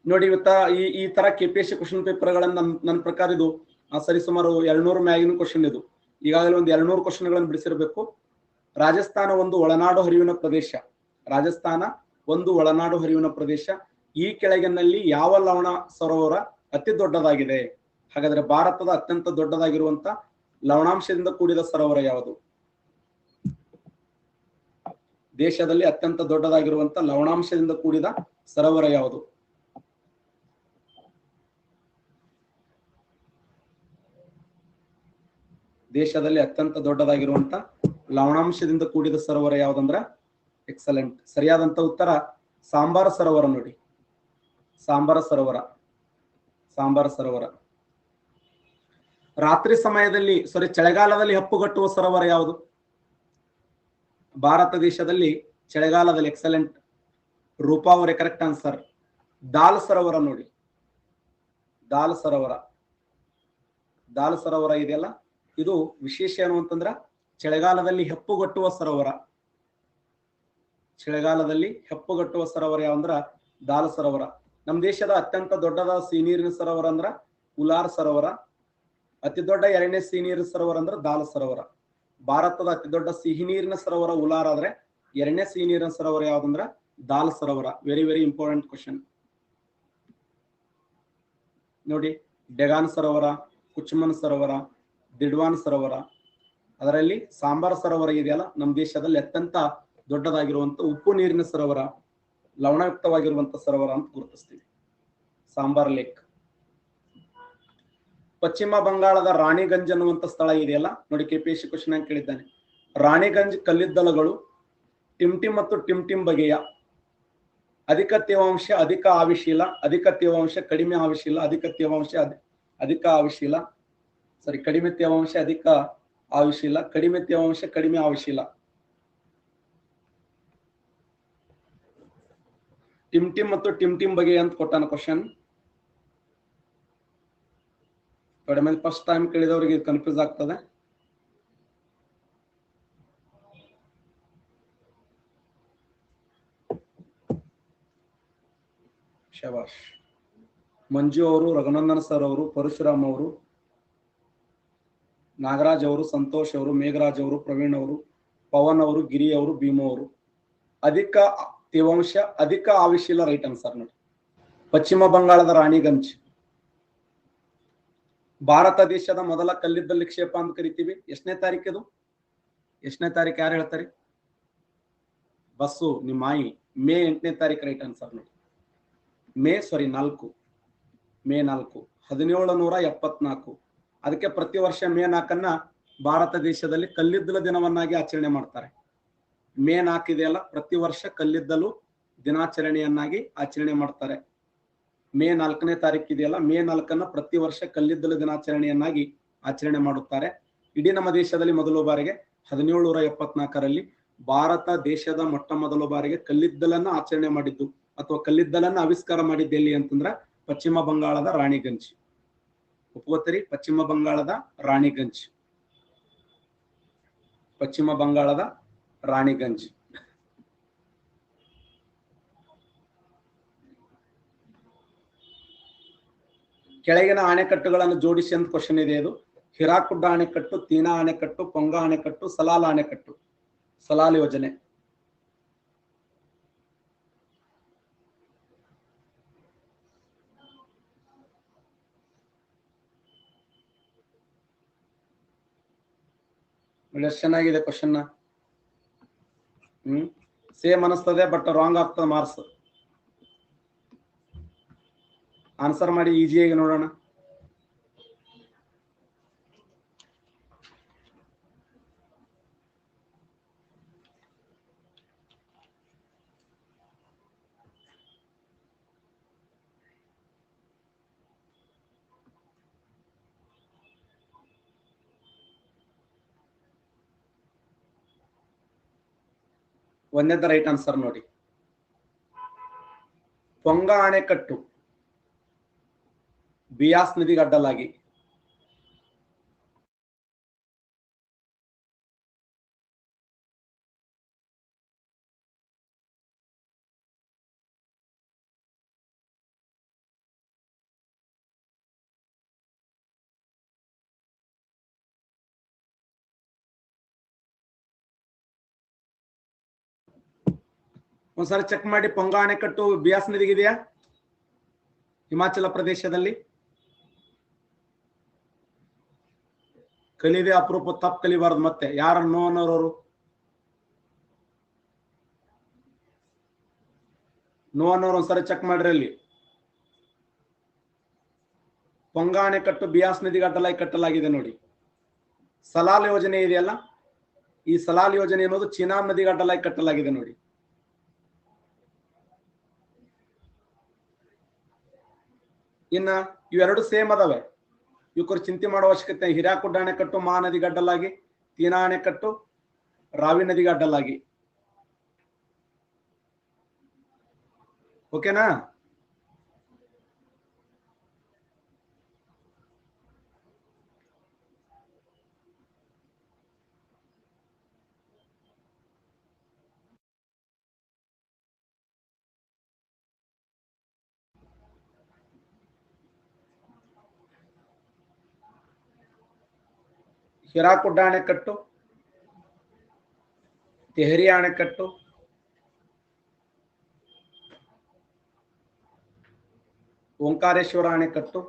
ನೋಡಿ ಇವತ್ತ ಈ ತರ KPSC ಕ್ವಶನ್ ಪೇಪರ್ಗಳನ್ನ ನನ್ನ ಪ್ರಕಾರ ಇದು ಸರಿಸುಮಾರು 200 ಮ್ಯಾಗಿನ ಕ್ವಶನ್ ಇದು. ಈಗಾಗಲೇ ಒಂದು 200 ಕ್ವಶನ್ಗಳನ್ನು ಬಿಡಿಸಿರಬೇಕು. ರಾಜಸ್ಥಾನ ಒಂದು ಒಳನಾಡು ಹರಿವಿನ ಪ್ರದೇಶ. ರಾಜಸ್ಥಾನ ಒಂದು ಒಳನಾಡು ಹರಿವಿನ ಪ್ರದೇಶ. ಈ ಕೆಳಗಿನಲ್ಲಿ ಯಾವ ಲವಣ ಸರೋವರ ಅತಿ ದೊಡ್ಡದಾಗಿದೆ? ಹಾಗಾದ್ರೆ ಭಾರತದ ಅತ್ಯಂತ ದೊಡ್ಡದಾಗಿರುವಂತ ಲವಣಾಂಶದಿಂದ ಕೂಡಿದ ಸರೋವರ ಯಾವುದು? ದೇಶದಲ್ಲಿ ಅತ್ಯಂತ ದೊಡ್ಡದಾಗಿರುವಂತ ಲವಣಾಂಶದಿಂದ ಕೂಡಿದ ಸರೋವರ ಯಾವುದು? ದೇಶದಲ್ಲಿ ಅತ್ಯಂತ ದೊಡ್ಡದಾಗಿರುವಂತ ಲವಣಾಂಶದಿಂದ ಕೂಡಿದ ಸರೋವರ ಯಾವ್ದಂದ್ರ ಎಕ್ಸಲೆಂಟ್. ಸರಿಯಾದಂತ ಉತ್ತರ ಸಾಂಬಾರ ಸರೋವರ. ನೋಡಿ, ಸಾಂಬಾರ ಸರೋವರ. ಸಾಂಬಾರ ಸರೋವರ. ರಾತ್ರಿ ಸಮಯದಲ್ಲಿ ಚಳಿಗಾಲದಲ್ಲಿ ಹೆಪ್ಪುಗಟ್ಟುವ ಸರೋವರ ಯಾವುದು? ಭಾರತ ದೇಶದಲ್ಲಿ ಚಳಿಗಾಲದಲ್ಲಿ ಎಕ್ಸಲೆಂಟ್. ರೂಪಾ ಅವರೇ ಕರೆಕ್ಟ್ ಆನ್ಸರ್. ದಾಲ್ ಸರೋವರ. ನೋಡಿ, ದಾಲ್ ಸರೋವರ. ದಾಲ್ ಸರೋವರ ಇದೆಯಲ್ಲ, ಇದು ವಿಶೇಷ ಏನು ಅಂತಂದ್ರ ಚಳಿಗಾಲದಲ್ಲಿ ಹೆಪ್ಪುಗಟ್ಟುವ ಸರೋವರ. ಚಳಿಗಾಲದಲ್ಲಿ ಹೆಪ್ಪುಗಟ್ಟುವ ಸರೋವರ ಯಾವಂದ್ರ ದಾಲ್ ಸರೋವರ. ನಮ್ಮ ದೇಶದ ಅತ್ಯಂತ ದೊಡ್ಡದ ಸಿಹಿನೀರಿನ ಸರೋವರ ಅಂದ್ರ ಉಲಾರ್ ಸರೋವರ. ಅತಿ ದೊಡ್ಡ ಎರಡನೇ ಸಿಹಿನೀರಿನ ಸರೋವರ ಅಂದ್ರ ದಾಲ್ ಸರೋವರ. ಭಾರತದ ಅತಿ ದೊಡ್ಡ ಸಿಹಿನೀರಿನ ಸರೋವರ ಉಲಾರ್ ಆದ್ರೆ ಎರಡನೇ ಸಿಹಿನೀರಿನ ಸರೋವರ ಯಾವ್ದಂದ್ರ ದಾಲ್ ಸರೋವರ. Very very important question. ನೋಡಿ, ಡೆಗಾನ್ ಸರೋವರ, ಕುಚ್ಮನ್ ಸರೋವರ, ದಿಡ್ವಾನ್ ಸರೋವರ. ಅದರಲ್ಲಿ ಸಾಂಬಾರ ಸರೋವರ ಇದೆಯಲ್ಲ, ನಮ್ಮ ದೇಶದಲ್ಲಿ ಅತ್ಯಂತ ದೊಡ್ಡದಾಗಿರುವಂತ ಉಪ್ಪು ನೀರಿನ ಸರೋವರ, ಲವಣಯುಕ್ತವಾಗಿರುವಂತ ಸರೋವರ ಅಂತ ಗುರುತಿಸ್ತೀವಿ. ಸಾಂಬಾರ್ ಲೇಕ್. ಪಶ್ಚಿಮ ಬಂಗಾಳದ ರಾಣಿಗಂಜ್ ಅನ್ನುವಂತ ಸ್ಥಳ ಇದೆಯಲ್ಲ, ನೋಡಿ KPSC ಕ್ವಶನ್ ಅಂತ ಕೇಳಿದ್ದಾನೆ. ರಾಣಿಗಂಜ್ ಕಲ್ಲಿದ್ದಲುಗಳು ಟಿಮ್ ಮತ್ತು ಟಿಮ್ ಬಗೆಯ ಅಧಿಕ ತೇವಾಂಶ ಅಧಿಕ ಆವಿಶೀಲ, ಅಧಿಕ ತೇವಾಂಶ ಕಡಿಮೆ ಆವಿಶೀಲ, ಅಧಿಕ ತೇವಾಂಶ ಅಧಿಕ ಆವಿಶೀಲ, ಕಡಿಮೆ ತೇವಾಂಶ ಅಧಿಕ ಆವಿಶೀಲ, ಕಡಿಮೆ ತೇವಾಂಶ ಕಡಿಮೆ ಆವಿಶೀಲ. ಟಿಮ್ ಮತ್ತು ಟಿಮ್ ಬಗೆ ಅಂತ ಕೊಟ್ಟಾನ ಕ್ವಶನ್. ಕಡಿಮೆ ಫಸ್ಟ್ ಟೈಮ್ ಕೇಳಿದವರಿಗೆ ಕನ್ಫ್ಯೂಸ್ ಆಗ್ತದೆ. ಶಬಾಷ್. ಮಂಜು ಅವರು, ರಘುನಂದನ್ ಸರ್ ಅವರು, ಪರಶುರಾಮ್ ಅವರು, ನಾಗರಾಜ್ ಅವರು, ಸಂತೋಷ್ ಅವರು, ಮೇಘರಾಜ್ ಅವರು, ಪ್ರವೀಣ್ ಅವರು, ಪವನ್ ಅವರು, ಗಿರಿ ಅವರು, ಭೀಮು ಅವರು. ಅಧಿಕ ತೇವಾಂಶ ಅಧಿಕ ಆವಿಶೀಲ ರೈಟ್ ಆನ್ಸರ್. ನೋಡಿ, ಪಶ್ಚಿಮ ಬಂಗಾಳದ ರಾಣಿಗಂಜ್. ಭಾರತ ದೇಶದ ಮೊದಲ ಕಲ್ಲಿದ್ದಲು ನಿಕ್ಷೇಪ ಅಂತ ಕರಿತೀವಿ. ಎಷ್ಟನೇ ತಾರೀಕಿದು? ಎಷ್ಟನೇ ತಾರೀಕು ಯಾರು ಹೇಳ್ತಾರೆ? ಬಸ್ಸು ನಿಮ್ಮ ಮಾಯಿ. ಮೇ 8ನೇ ತಾರೀಕು ರೈಟ್ ಆನ್ಸರ್. ನೋಡಿ, ಮೇ 4 1774. ಅದಕ್ಕೆ ಪ್ರತಿ ವರ್ಷ ಮೇ 4 ಭಾರತ ದೇಶದಲ್ಲಿ ಕಲ್ಲಿದ್ದಲು ದಿನವನ್ನಾಗಿ ಆಚರಣೆ ಮಾಡ್ತಾರೆ. ಮೇ 4 ಇದೆಯಲ್ಲ, ಪ್ರತಿ ವರ್ಷ ಕಲ್ಲಿದ್ದಲು ದಿನಾಚರಣೆಯನ್ನಾಗಿ ಆಚರಣೆ ಮಾಡ್ತಾರೆ. ಮೇ 4ನೇ ತಾರೀಕು ಇದೆಯಲ್ಲ, ಮೇ 4 ಪ್ರತಿ ವರ್ಷ ಕಲ್ಲಿದ್ದಲು ದಿನಾಚರಣೆಯನ್ನಾಗಿ ಆಚರಣೆ ಮಾಡುತ್ತಾರೆ. ಇಡೀ ನಮ್ಮ ದೇಶದಲ್ಲಿ ಮೊದಲ ಬಾರಿಗೆ 1774ರಲ್ಲಿ ಭಾರತ ದೇಶದ ಮೊಟ್ಟ ಮೊದಲ ಬಾರಿಗೆ ಕಲ್ಲಿದ್ದಲನ್ನ ಆಚರಣೆ ಮಾಡಿದ್ದು ಅಥವಾ ಕಲ್ಲಿದ್ದಲನ್ನ ಆವಿಷ್ಕಾರ ಮಾಡಿದ್ದು ಎಲ್ಲಿ ಅಂತಂದ್ರ ಪಶ್ಚಿಮ ಬಂಗಾಳದ ರಾಣಿಗಂಜ್. ಒಪ್ಪುತ್ತೀರಿ? ಪಶ್ಚಿಮ ಬಂಗಾಳದ ರಾಣಿಗಂಜ್. ಪಶ್ಚಿಮ ಬಂಗಾಳದ ರಾಣಿಗಂಜ್. ಕೆಳಗಿನ ಅಣೆಕಟ್ಟುಗಳನ್ನು ಜೋಡಿಸಿ ಅಂತ ಕ್ವಶನ್ ಇದೆ. ಇದು ಹಿರಾಕುಡ್ಡ ಅಣೆಕಟ್ಟು, ತೀನಾ ಅಣೆಕಟ್ಟು, ಪೊಂಗಾ ಅಣೆಕಟ್ಟು, ಸಲಾಲ್ ಅಣೆಕಟ್ಟು. ಸಲಾಲ್ ಯೋಜನೆ. ಎಷ್ಟು ಚೆನ್ನಾಗಿದೆ ಕ್ವಶನ್. ಸೇಮ್ ಅನಿಸ್ತದೆ, ಬಟ್ ರಾಂಗ್ ಆಗ್ತದೆ ಮಾರ್ಕ್ಸ್. ಆನ್ಸರ್ ಮಾಡಿ ಈಸಿಯಾಗಿ ನೋಡೋಣ. ಒಂದೇದ ರೈಟ್ ಆನ್ಸರ್. ನೋಡಿ, ಪೊಂಗಾ ಅಣೆಕಟ್ಟು ಬಿಯಾಸ್ ನದಿಗೆ ಅಡ್ಡಲಾಗಿ. ಒಂದ್ಸಾರಿ ಚೆಕ್ ಮಾಡಿ. ಪೊಂಗಾ ಅಣೆಕಟ್ಟು ಬಿಯಾಸ್ ನದಿಗಿದೆಯಾ ಹಿಮಾಚಲ ಪ್ರದೇಶದಲ್ಲಿ? ಕಲಿದೆ ಅಪರೂಪ, ತಪ್ಪು ಕಲಿಬಾರ್ದು. ಮತ್ತೆ ಯಾರ ನೋ ಅನ್ನೋರು? ನೋ ಅನ್ನೋರು ಒಂದ್ಸರಿ ಚೆಕ್ ಮಾಡ್ರಿ. ಅಲ್ಲಿ ಪೊಂಗಾ ಅಣೆಕಟ್ಟು ಬಿಯಾಸ್ ನದಿಗೆ ಅಡ್ಡಲಾಗಿ ಕಟ್ಟಲಾಗಿದೆ ನೋಡಿ. ಸಲಾಲ್ ಯೋಜನೆ ಇದೆಯಲ್ಲ, ಈ ಸಲಾಲ್ ಯೋಜನೆ ಅನ್ನೋದು ಚಿನಾಬ್ ನದಿಗೆ ಅಡ್ಡಲಾಗಿ ಕಟ್ಟಲಾಗಿದೆ ನೋಡಿ. ಇನ್ನ ಇವೆರಡು ಸೇಮ್ ಅದಾವೆ, ಇವಕ್ಕರು ಚಿಂತೆ ಮಾಡೋ ಅವಶ್ಯಕತೆ. ಹಿರಾಕುಡ್ಡ ಅಣೆಕಟ್ಟು ಮಹಾನದಿಗೆ ಅಡ್ಡಲಾಗಿ, ತೀನಾ ಅಣೆಕಟ್ಟು ರಾವಿ ನದಿಗೆ ಅಡ್ಡಲಾಗಿ. ಓಕೆನಾ? ಹಿರಾಕುಡ್ಡ ಅಣೆಕಟ್ಟು, ತೆಹರಿ ಅಣೆಕಟ್ಟು, ಓಂಕಾರೇಶ್ವರ ಅಣೆಕಟ್ಟು,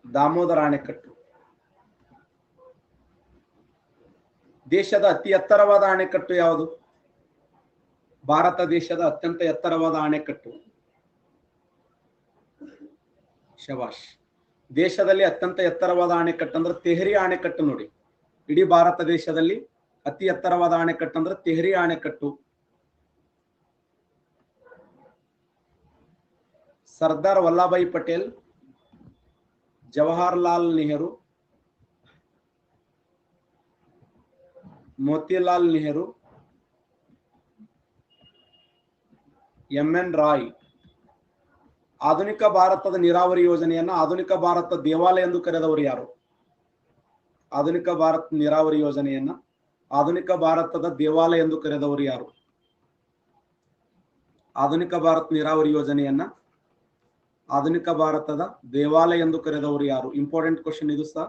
ದಾಮೋದರ ಅಣೆಕಟ್ಟು. ದೇಶದ ಅತಿ ಎತ್ತರವಾದ ಅಣೆಕಟ್ಟು ಯಾವುದು? ಭಾರತ ದೇಶದ ಅತ್ಯಂತ ಎತ್ತರವಾದ ಅಣೆಕಟ್ಟು. ಶಬಾಷ್. ದೇಶದಲ್ಲಿ ಅತ್ಯಂತ ಎತ್ತರವಾದ ಅಣೆಕಟ್ಟು ಅಂದ್ರೆ ತೆಹರಿ ಅಣೆಕಟ್ಟು ನೋಡಿ. ಇಡೀ ಭಾರತ ದೇಶದಲ್ಲಿ ಅತಿ ಎತ್ತರವಾದ ಅಣೆಕಟ್ಟು ಅಂದ್ರೆ ತೆಹರಿ ಅಣೆಕಟ್ಟು. ಸರ್ದಾರ್ ವಲ್ಲಭಾಯಿ ಪಟೇಲ್, ಜವಾಹರ್ಲಾಲ್ ನೆಹರು, ಮೋತಿಲಾಲ್ ನೆಹರು, ಎನ್ ರಾಯ್ ಆಧುನಿಕ ಭಾರತದ ನೀರಾವರಿ ಯೋಜನೆಯನ್ನ ಆಧುನಿಕ ಭಾರತ ದೇವಾಲಯ ಎಂದು ಕರೆದವರು ಯಾರು? ಆಧುನಿಕ ಭಾರತ ನೀರಾವರಿ ಯೋಜನೆಯನ್ನ ಆಧುನಿಕ ಭಾರತದ ದೇವಾಲಯ ಎಂದು ಕರೆದವರು ಯಾರು? ಆಧುನಿಕ ಭಾರತ ನೀರಾವರಿ ಯೋಜನೆಯನ್ನ ಆಧುನಿಕ ಭಾರತದ ದೇವಾಲಯ ಎಂದು ಕರೆದವರು ಯಾರು? ಇಂಪಾರ್ಟೆಂಟ್ ಕ್ವಶನ್ ಇದು ಸಹ.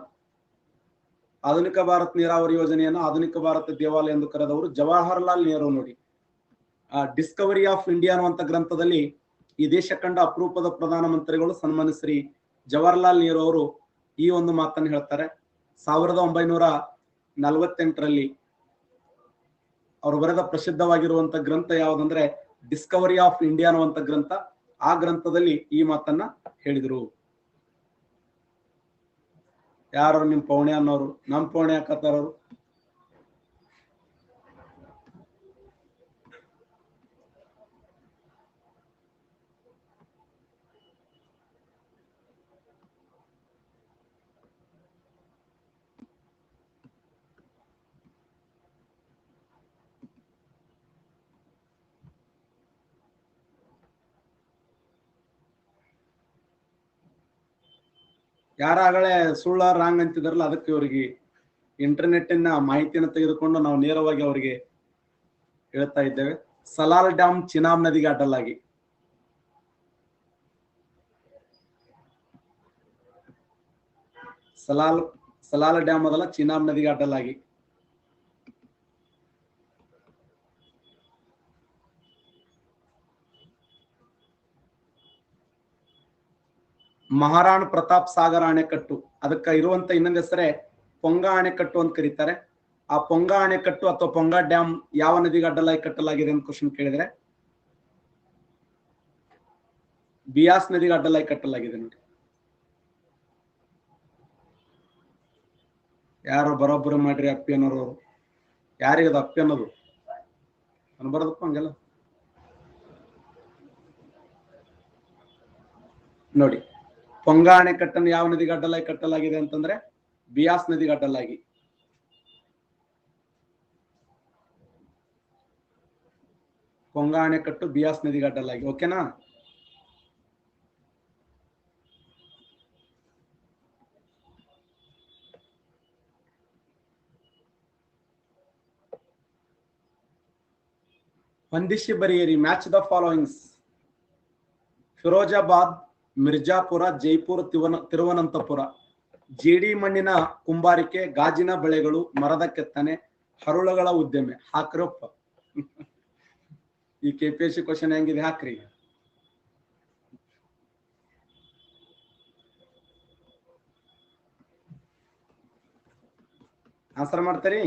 ಆಧುನಿಕ ಭಾರತ ನೀರಾವರಿ ಯೋಜನೆಯನ್ನ ಆಧುನಿಕ ಭಾರತ ದೇವಾಲಯ ಎಂದು ಕರೆದವರು ಜವಾಹರ್ಲಾಲ್ ನೆಹರು ನೋಡಿ. ಡಿಸ್ಕವರಿ ಆಫ್ ಇಂಡಿಯಾ ಅನ್ನುವಂಥ ಗ್ರಂಥದಲ್ಲಿ ಈ ದೇಶ ಕಂಡ ಅಪರೂಪದ ಪ್ರಧಾನಮಂತ್ರಿಗಳು ಸನ್ಮಾನ್ಯ ಶ್ರೀ ಜವಾಹರ್ಲಾಲ್ ನೆಹರು ಅವರು ಈ ಒಂದು ಮಾತನ್ನು ಹೇಳ್ತಾರೆ. 1948ರಲ್ಲಿ ಅವರು ಬರೆದ ಪ್ರಸಿದ್ಧವಾಗಿರುವಂತ ಗ್ರಂಥ ಯಾವುದಂದ್ರೆ ಡಿಸ್ಕವರಿ ಆಫ್ ಇಂಡಿಯಾ ಅನ್ನುವಂಥ ಗ್ರಂಥ. ಆ ಗ್ರಂಥದಲ್ಲಿ ಈ ಮಾತನ್ನ ಹೇಳಿದ್ರು. ಯಾರು? ನಿಮ್ ಪೌಣೆ ಅನ್ನೋರು. ನಮ್ ಪೌಣೆ ಹಾಕತ್ತಾರವರು. ಯಾರಾಗಲೇ ಸುಳ್ಳ ರಾಂಗ್ ಅಂತಿದಾರಲ್ಲ, ಅದಕ್ಕೆ ಇವರಿಗೆ ಇಂಟರ್ನೆಟ್ಟಿನ ಮಾಹಿತಿಯನ್ನು ತೆಗೆದುಕೊಂಡು ನಾವು ನೇರವಾಗಿ ಅವರಿಗೆ ಹೇಳ್ತಾ ಇದ್ದೇವೆ. ಸಲಾಲ್ ಡ್ಯಾಮ್ ಚಿನಾಬ್ ನದಿಗೆ ಅಡ್ಡಲಾಗಿ. ಸಲಾಲ್ ಡ್ಯಾಮ್ ಅದಲ್ಲ, ಚಿನಾಬ್ ನದಿಗೆ ಅಡ್ಡಲಾಗಿ. ಮಹಾರಾಣ್ ಪ್ರತಾಪ್ ಸಾಗರ್ ಅಣೆಕಟ್ಟು, ಅದಕ್ಕೆ ಇರುವಂತ ಇನ್ನೊಂದು ಹೆಸರೇ ಪೊಂಗಾ ಅಣೆಕಟ್ಟು ಅಂತ ಕರೀತಾರೆ. ಆ ಪೊಂಗಾ ಅಣೆಕಟ್ಟು ಅಥವಾ ಪೊಂಗಾ ಡ್ಯಾಮ್ ಯಾವ ನದಿಗೆ ಅಡ್ಡಲಾಗಿ ಕಟ್ಟಲಾಗಿದೆ ಅಂತ ಕ್ವಶನ್ ಕೇಳಿದ್ರೆ ಬಿಯಾಸ್ ನದಿಗೆ ಅಡ್ಡಲಾಗಿ ಕಟ್ಟಲಾಗಿದೆ ನೋಡಿ. ಯಾರು ಬರೋಬ್ಬರ ಮಾಡ್ರಿ ಅಪ್ಪಿ ಅನ್ನೋರು. ಯಾರಿಗದು ಅಪ್ಪಿ ಅನ್ನೋದು ಅನ್ಬಾರದಪ್ಪ ಹಂಗೆಲ್ಲ ನೋಡಿ. ಪೊಂಗಾ ಅಣೆಕಟ್ಟನ್ನು ಯಾವ ನದಿಗೆ ಅಡ್ಡಲಾಗಿ ಕಟ್ಟಲಾಗಿದೆ ಅಂತಂದ್ರೆ ಬಿಯಾಸ್ ನದಿಗೆ ಅಡ್ಡಲಾಗಿ. ಪೊಂಗಾ ಅಣೆಕಟ್ಟು ಬಿಯಾಸ್ ನದಿಗೆ ಅಡ್ಡಲಾಗಿ. ಓಕೆನಾ? ಹೊಂದಿಸಿ ಬರೆಯಿರಿ. Match the followings. Firozabad, Mirzapur, Jaipur, Thiruvananthapuram. ಜೇಡಿ ಮಣ್ಣಿನ ಕುಂಬಾರಿಕೆ, ಗಾಜಿನ ಬೆಳೆಗಳು, ಮರದ ಕೆತ್ತನೆ, ಹರಳುಗಳ ಉದ್ಯಮೆ. ಹಾಕ್ರಪ್ಪ. ಈ KPSC ಕ್ವಶನ್ ಹೆಂಗಿದೆ ಹಾಕ್ರಿ. ಆನ್ಸರ್ ಮಾಡ್ತಾರಿ.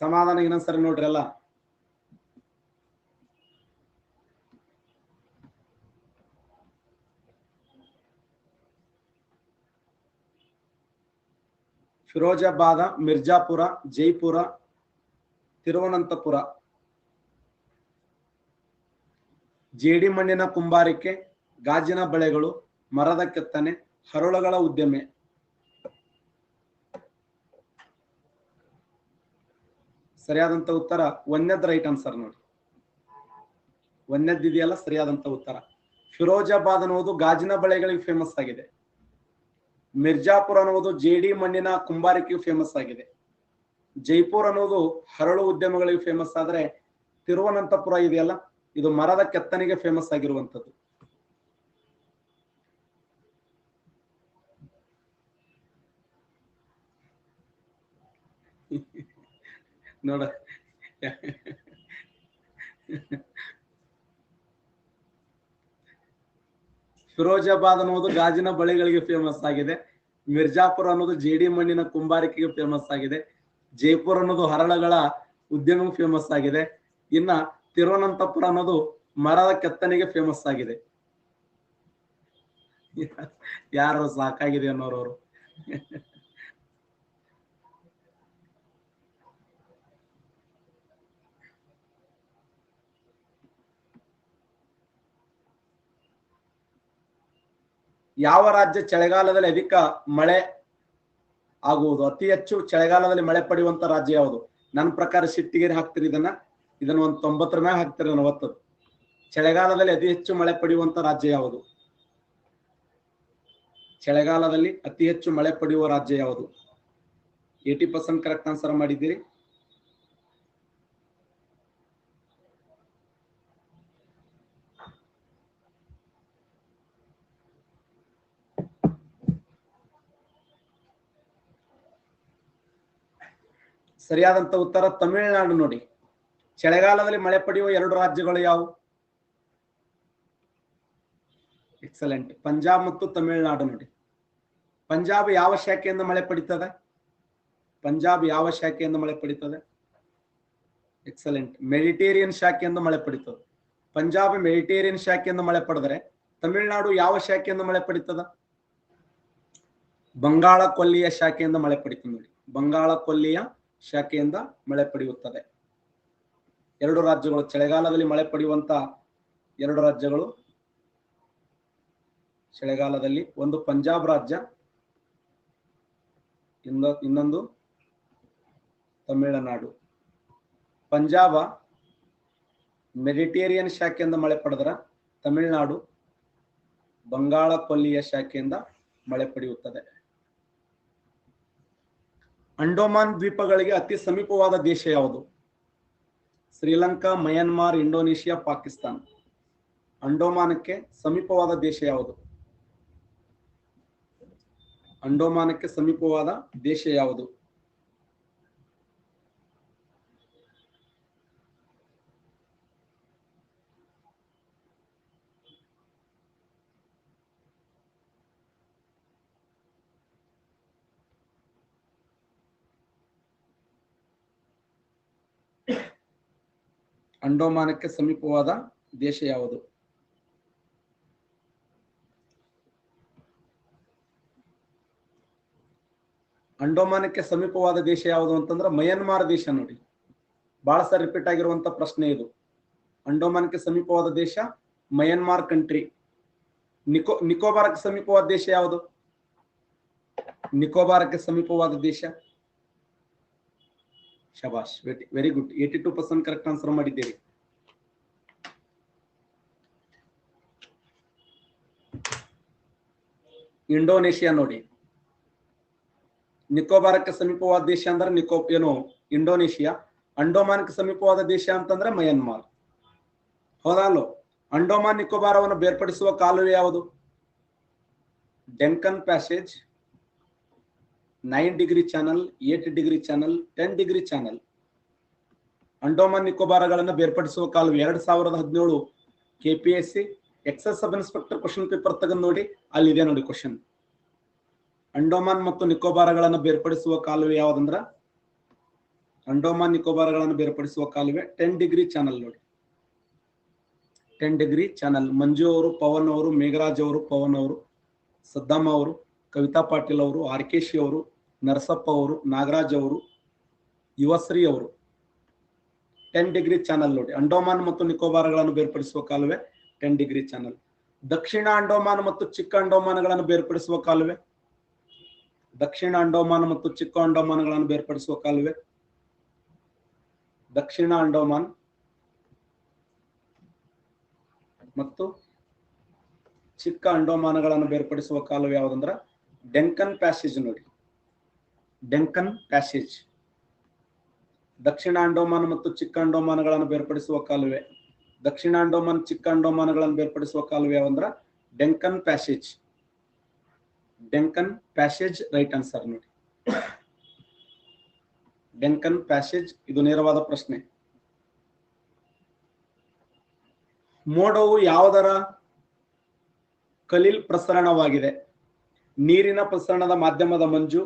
ಸಮಾಧಾನ ಇನ್ನೊಂದ್ಸರಿ ನೋಡ್ರಿ ಅಲ್ಲ. ಫಿರೋಜಾಬಾದ, ಮಿರ್ಜಾಪುರ, ಜೈಪುರ, ತಿರುವನಂತಪುರ. ಜೇಡಿ ಮಣ್ಣಿನ ಕುಂಬಾರಿಕೆ, ಗಾಜಿನ ಬೆಳೆಗಳು, ಮರದ ಕೆತ್ತನೆ, ಹರಳುಗಳ ಉದ್ಯಮೆ. ಸರಿಯಾದಂತ ಉತ್ತರ ಒಂದನೇದ್ ರೈಟ್ ಆನ್ಸರ್ ನೋಡಿ. ಒಂದನೇದಿದೆಯಲ್ಲ ಸರಿಯಾದಂತ ಉತ್ತರ. ಫಿರೋಜಾಬಾದ್ ಅನ್ನುವುದು ಗಾಜಿನ ಬೆಳೆಗಳಿಗೆ ಫೇಮಸ್ ಆಗಿದೆ. ಮಿರ್ಜಾಪುರ ಅನ್ನುವುದು ಜೇಡಿ ಮಣ್ಣಿನ ಕುಂಬಾರಿಕೆಯು ಫೇಮಸ್ ಆಗಿದೆ. ಜೈಪುರ್ ಅನ್ನೋದು ಹರಳು ಉದ್ಯಮಗಳಿಗೆ ಫೇಮಸ್ ಆದ್ರೆ ತಿರುವನಂತಪುರ ಇದೆಯಲ್ಲ ಇದು ಮರದ ಕೆತ್ತನೆಗೆ ಫೇಮಸ್ ಆಗಿರುವಂತದ್ದು. ನೋಡ ಫಿರೋಜಾಬಾದ್ ಅನ್ನೋದು ಗಾಜಿನ ಬಳೆಗಳಿಗೆ ಫೇಮಸ್ ಆಗಿದೆ. ಮಿರ್ಜಾಪುರ ಅನ್ನೋದು ಜೇಡಿ ಮಣ್ಣಿನ ಕುಂಬಾರಿಕೆಗೆ ಫೇಮಸ್ ಆಗಿದೆ. ಜೈಪುರ್ ಅನ್ನೋದು ಹರಳುಗಳ ಉದ್ಯಮ ಫೇಮಸ್ ಆಗಿದೆ. ಇನ್ನ ತಿರುವನಂತಪುರ ಅನ್ನೋದು ಮರದ ಕೆತ್ತನೆಗೆ ಫೇಮಸ್ ಆಗಿದೆ. ಯಾರು ಸಾಕಾಗಿದೆ ಅನ್ನೋರವರು. ಯಾವ ರಾಜ್ಯ ಚಳಿಗಾಲದಲ್ಲಿ ಅಧಿಕ ಮಳೆ ಆಗುವುದು? ಅತಿ ಹೆಚ್ಚು ಚಳಿಗಾಲದಲ್ಲಿ ಮಳೆ ಪಡೆಯುವಂತ ರಾಜ್ಯ ಯಾವುದು? ನನ್ನ ಪ್ರಕಾರ ಸಿಟ್ಟಿಗೆರೆ ಹಾಕ್ತಿರಿ ಇದನ್ನ ಒಂದು 90 ಮ್ಯಾಗ ಹಾಕ್ತಿರಿ 40. ಚಳಿಗಾಲದಲ್ಲಿ ಅತಿ ಹೆಚ್ಚು ಮಳೆ ಪಡೆಯುವಂತ ರಾಜ್ಯ ಯಾವುದು? ಚಳಿಗಾಲದಲ್ಲಿ ಅತಿ ಹೆಚ್ಚು ಮಳೆ ಪಡೆಯುವ ರಾಜ್ಯ ಯಾವುದು? 80% ಕರೆಕ್ಟ್ ಆನ್ಸರ್ ಮಾಡಿದ್ದೀರಿ. ಸರಿಯಾದಂತ ಉತ್ತರ ತಮಿಳುನಾಡು ನೋಡಿ. ಚಳಿಗಾಲದಲ್ಲಿ ಮಳೆ ಪಡೆಯುವ 2 ರಾಜ್ಯಗಳು ಯಾವುವು? ಎಕ್ಸಲೆಂಟ್. ಪಂಜಾಬ್ ಮತ್ತು ತಮಿಳುನಾಡು ನೋಡಿ. ಪಂಜಾಬ್ ಯಾವ ಶಾಖೆಯಿಂದ ಮಳೆ ಪಡೀತದೆ? ಪಂಜಾಬ್ ಯಾವ ಶಾಖೆಯಿಂದ ಮಳೆ ಪಡೀತದೆ? ಎಕ್ಸಲೆಂಟ್. ಮೆಡಿಟೇರಿಯನ್ ಶಾಖೆಯಿಂದ ಮಳೆ ಪಡೀತದೆ. ಪಂಜಾಬ್ ಮೆಡಿಟೇರಿಯನ್ ಶಾಖೆಯಿಂದ ಮಳೆ ಪಡೆದರೆ ತಮಿಳುನಾಡು ಯಾವ ಶಾಖೆಯಿಂದ ಮಳೆ ಪಡೀತದ? ಬಂಗಾಳ ಕೊಲ್ಲಿಯ ಶಾಖೆಯಿಂದ ಮಳೆ ಪಡೀತದೆ ನೋಡಿ. ಬಂಗಾಳ ಕೊಲ್ಲಿಯ ಶಾಖೆಯಿಂದ ಮಳೆ ಪಡೆಯುತ್ತದೆ. 2 ರಾಜ್ಯಗಳು ಚಳಿಗಾಲದಲ್ಲಿ ಮಳೆ ಪಡೆಯುವಂತ 2 ರಾಜ್ಯಗಳು ಚಳಿಗಾಲದಲ್ಲಿ, ಒಂದು ಪಂಜಾಬ್ ರಾಜ್ಯ, ಇನ್ನೊಂದು ತಮಿಳುನಾಡು. ಪಂಜಾಬ ಮೆಡಿಟೇರಿಯನ್ ಶಾಖೆಯಿಂದ ಮಳೆ ಪಡೆದರ ತಮಿಳುನಾಡು ಬಂಗಾಳ ಕೊಲ್ಲಿಯ ಶಾಖೆಯಿಂದ ಮಳೆ ಪಡೆಯುತ್ತದೆ. ಅಂಡೋಮಾನ್ ದ್ವೀಪಗಳಿಗೆ ಅತಿ ಸಮೀಪವಾದ ದೇಶ ಯಾವುದು? ಶ್ರೀಲಂಕಾ, ಮಯನ್ಮಾರ್, ಇಂಡೋನೇಷಿಯಾ, ಪಾಕಿಸ್ತಾನ. ಅಂಡೋಮಾನಕ್ಕೆ ಸಮೀಪವಾದ ದೇಶ ಯಾವುದು? ಅಂಡೋಮಾನಕ್ಕೆ ಸಮೀಪವಾದ ದೇಶ ಯಾವುದು? ಅಂಡೋಮಾನಕ್ಕೆ ಸಮೀಪವಾದ ದೇಶ ಯಾವುದು? ಅಂಡೋಮಾನಕ್ಕೆ ಸಮೀಪವಾದ ದೇಶ ಯಾವುದು ಅಂತಂದ್ರೆ ಮಯನ್ಮಾರ್ ದೇಶ ನೋಡಿ. ಬಹಳ ಸರಿ ರಿಪೀಟ್ ಆಗಿರುವಂತ ಪ್ರಶ್ನೆ ಇದು. ಅಂಡೋಮಾನಕ್ಕೆ ಸಮೀಪವಾದ ದೇಶ ಮಯನ್ಮಾರ್ ಕಂಟ್ರಿ. ನಿಕೋಬಾರಕ್ಕೆ ಸಮೀಪವಾದ ದೇಶ ಯಾವುದು? ನಿಕೋಬಾರಕ್ಕೆ ಸಮೀಪವಾದ ದೇಶ. ಶಬಾಷ್, ವೆರಿ ಗುಡ್. 82% ಕರೆಕ್ಟ್ ಆನ್ಸರ್ ಮಾಡಿದ್ದೀರಿ. ಇಂಡೋನೇಷಿಯಾ ನೋಡಿ. ನಿಕೋಬಾರಕ್ಕೆ ಸಮೀಪವಾದ ದೇಶ ಅಂದ್ರೆ ಇಂಡೋನೇಷಿಯಾ. ಅಂಡೋಮಾನ್ಗೆ ಸಮೀಪವಾದ ದೇಶ ಅಂತಂದ್ರೆ ಮಯನ್ಮಾರ್. ಹೌದಲ್ಲೋ? ಅಂಡೋಮಾನ್ ನಿಕೋಬಾರವನ್ನು ಬೇರ್ಪಡಿಸುವ ಕಾಲುವೆ ಯಾವುದು? Deccan passage, 9 degree channel, 8 degree channel, 10 degree channel. Andaman ನಿಕೋಬಾರಗಳನ್ನು ಬೇರ್ಪಡಿಸುವ ಕಾಲುವೆ 2017 KPSC excise sub inspector question paper ತೆಗೆದು ನೋಡಿ, ಅಲ್ಲಿದೆ ನೋಡಿ ಕ್ವಶನ್. ಅಂಡೋಮಾನ್ ಮತ್ತು ನಿಕೋಬಾರಗಳನ್ನು ಬೇರ್ಪಡಿಸುವ ಕಾಲುವೆ ಯಾವ್ದಂದ್ರ ಅಂಡೋಮಾನ್ ನಿಕೋಬಾರಗಳನ್ನು ಬೇರ್ಪಡಿಸುವ ಕಾಲುವೆ 10 ಡಿಗ್ರಿ ಚಾನಲ್ ನೋಡಿ. 10 ಡಿಗ್ರಿ ಚಾನಲ್. ಮಂಜು ಅವರು, ಪವನ್ ಅವರು, ಮೇಘರಾಜ್ ಅವರು, ಪವನ್ ಅವರು, ಸದ್ದಾಮ್ ಅವರು, ಕವಿತಾ ಪಾಟೀಲ್ ಅವರು, ಆರ್ಕೇಶಿ ಅವರು, ನರಸಪ್ಪ ಅವರು, ನಾಗರಾಜ್ ಅವರು, ಯುವಶ್ರೀ ಅವರು. 10 ಡಿಗ್ರಿ ಚಾನಲ್ ನೋಡಿ. ಅಂಡೋಮಾನ್ ಮತ್ತು ನಿಕೋಬಾರಗಳನ್ನು ಬೇರ್ಪಡಿಸುವ ಕಾಲುವೆ 10 ಡಿಗ್ರಿ ಚಾನಲ್. ದಕ್ಷಿಣ ಅಂಡೋಮಾನ್ ಮತ್ತು ಚಿಕ್ಕ ಅಂಡೋಮಾನ್ಗಳನ್ನು ಬೇರ್ಪಡಿಸುವ ಕಾಲುವೆ ದಕ್ಷಿಣ ಅಂಡೋಮಾನ್ ಮತ್ತು ಚಿಕ್ಕ ಅಂಡೋಮಾನ್ಗಳನ್ನು ಬೇರ್ಪಡಿಸುವ ಕಾಲುವೆ ದಕ್ಷಿಣ ಅಂಡೋಮಾನ್ ಮತ್ತು ಚಿಕ್ಕ ಅಂಡೋಮಾನ್ಗಳನ್ನು ಬೇರ್ಪಡಿಸುವ ಕಾಲುವೆ ಯಾವುದಂದ್ರ ಡೆಂಕನ್ ಪ್ಯಾಸೇಜ್ ನೋಡಿ. ಡೆಂಕನ್ ಪ್ಯಾಸೇಜ್. ದಕ್ಷಿಣ ಅಂಡೋಮಾನ್ ಮತ್ತು ಚಿಕ್ಕ ಅಂಡೋಮಾನ್ಗಳನ್ನು ಬೇರ್ಪಡಿಸುವ ಕಾಲುವೆ ದಕ್ಷಿಣ ಅಂಡೋಮಾನ್ ಚಿಕ್ಕ ಅಂಡೋಮಾನ್ಗಳನ್ನು ಬೇರ್ಪಡಿಸುವ ಕಾಲುವೆ ಯಾವಂದ್ರ ಡೆಂಕನ್ ಪ್ಯಾಸೇಜ್. ಡೆಂಕನ್ ಪ್ಯಾಸೇಜ್ ರೈಟ್ ಆನ್ಸರ್ ನೋಡಿ. ಡೆಂಕನ್ ಪ್ಯಾಸೇಜ್. ಇದು ನೇರವಾದ ಪ್ರಶ್ನೆ. ಮೋಡವು ಯಾವುದರ ಕಲೀಲ್ ಪ್ರಸರಣವಾಗಿದೆ? ನೀರಿನ ಪ್ರಸರಣದ ಮಾಧ್ಯಮದ ಮಂಜು,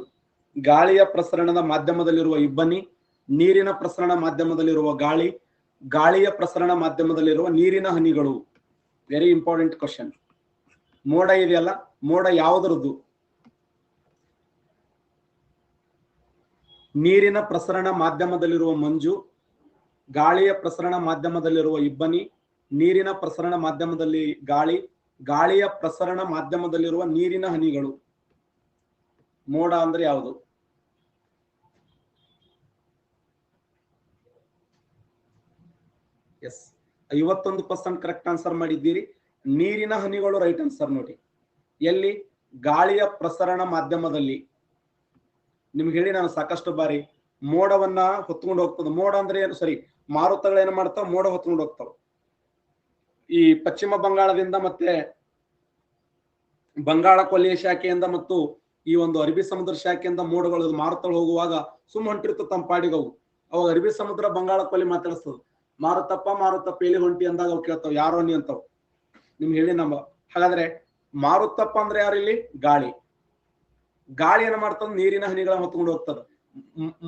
ಗಾಳಿಯ ಪ್ರಸರಣದ ಮಾಧ್ಯಮದಲ್ಲಿರುವ ಇಬ್ಬನಿ, ನೀರಿನ ಪ್ರಸರಣ ಮಾಧ್ಯಮದಲ್ಲಿರುವ ಗಾಳಿ, ಗಾಳಿಯ ಪ್ರಸರಣ ಮಾಧ್ಯಮದಲ್ಲಿರುವ ನೀರಿನ ಹನಿಗಳು. Very important question. ಮೋಡ ಇದೆಯಲ್ಲ, ಮೋಡ ಯಾವುದರದ್ದು? ನೀರಿನ ಪ್ರಸರಣ ಮಾಧ್ಯಮದಲ್ಲಿರುವ ಮಂಜು, ಗಾಳಿಯ ಪ್ರಸರಣ ಮಾಧ್ಯಮದಲ್ಲಿರುವ ಇಬ್ಬನಿ, ನೀರಿನ ಪ್ರಸರಣ ಮಾಧ್ಯಮದಲ್ಲಿ ಗಾಳಿ, ಗಾಳಿಯ ಪ್ರಸರಣ ಮಾಧ್ಯಮದಲ್ಲಿರುವ ನೀರಿನ ಹನಿಗಳು. ಮೋಡ ಅಂದ್ರೆ ಯಾವುದು? ಎಸ್, 51% ಕರೆಕ್ಟ್ ಆನ್ಸರ್ ಮಾಡಿದ್ದೀರಿ. ನೀರಿನ ಹನಿಗಳು ರೈಟ್ ಆನ್ಸರ್ ನೋಡಿ. ಎಲ್ಲಿ? ಗಾಳಿಯ ಪ್ರಸರಣ ಮಾಧ್ಯಮದಲ್ಲಿ. ನಿಮ್ಗೆ ಹೇಳಿ ನಾನು ಸಾಕಷ್ಟು ಬಾರಿ, ಮೋಡವನ್ನ ಹೊತ್ಕೊಂಡು ಹೋಗ್ತದೆ. ಮೋಡ ಅಂದ್ರೆ ಏನು? ಸರಿ, ಮಾರುತಗಳು ಏನು ಮಾಡ್ತಾವ? ಮೋಡ ಹೊತ್ಕೊಂಡು ಹೋಗ್ತಾವ. ಈ ಪಶ್ಚಿಮ ಬಂಗಾಳದಿಂದ ಮತ್ತೆ ಬಂಗಾಳ ಕೊಲ್ಲಿಯ ಶಾಖೆಯಿಂದ ಮತ್ತು ಈ ಒಂದು ಅರಬ್ಬಿ ಸಮುದ್ರ ಶಾಖೆಯಿಂದ ಮೋಡಗಳು ಮಾರುತಗಳು ಹೋಗುವಾಗ ಸುಮ್ಮ ಹೊಂಟಿರ್ತದೆ ತಮ್ಮ ಪಾಡಿಗವು. ಅವಾಗ ಅರಬ್ಬಿ ಸಮುದ್ರ ಬಂಗಾಳ ಕೊಲ್ಲಿ ಮಾತಾಡಿಸ್ತದ, ಮಾರುತಪ್ಪ ಮಾರುತಪ್ಪ ಎಲ್ಲಿ ಹೊಂಟಿ ಅಂದಾಗ ಅವು ಕೇಳ್ತಾವ, ಯಾರೋ ನೀ ಅಂತಾವ್. ನಿಮ್ಗೆ ಹೇಳಿ ನಮ್ಮ. ಹಾಗಾದ್ರೆ ಮಾರುತಪ್ಪ ಅಂದ್ರೆ ಯಾರು ಇಲ್ಲಿ? ಗಾಳಿ. ಗಾಳಿ ಏನ್ ಮಾಡ್ತದ? ನೀರಿನ ಹನಿಗಳ ಹೊತ್ಕೊಂಡು ಹೋಗ್ತದ.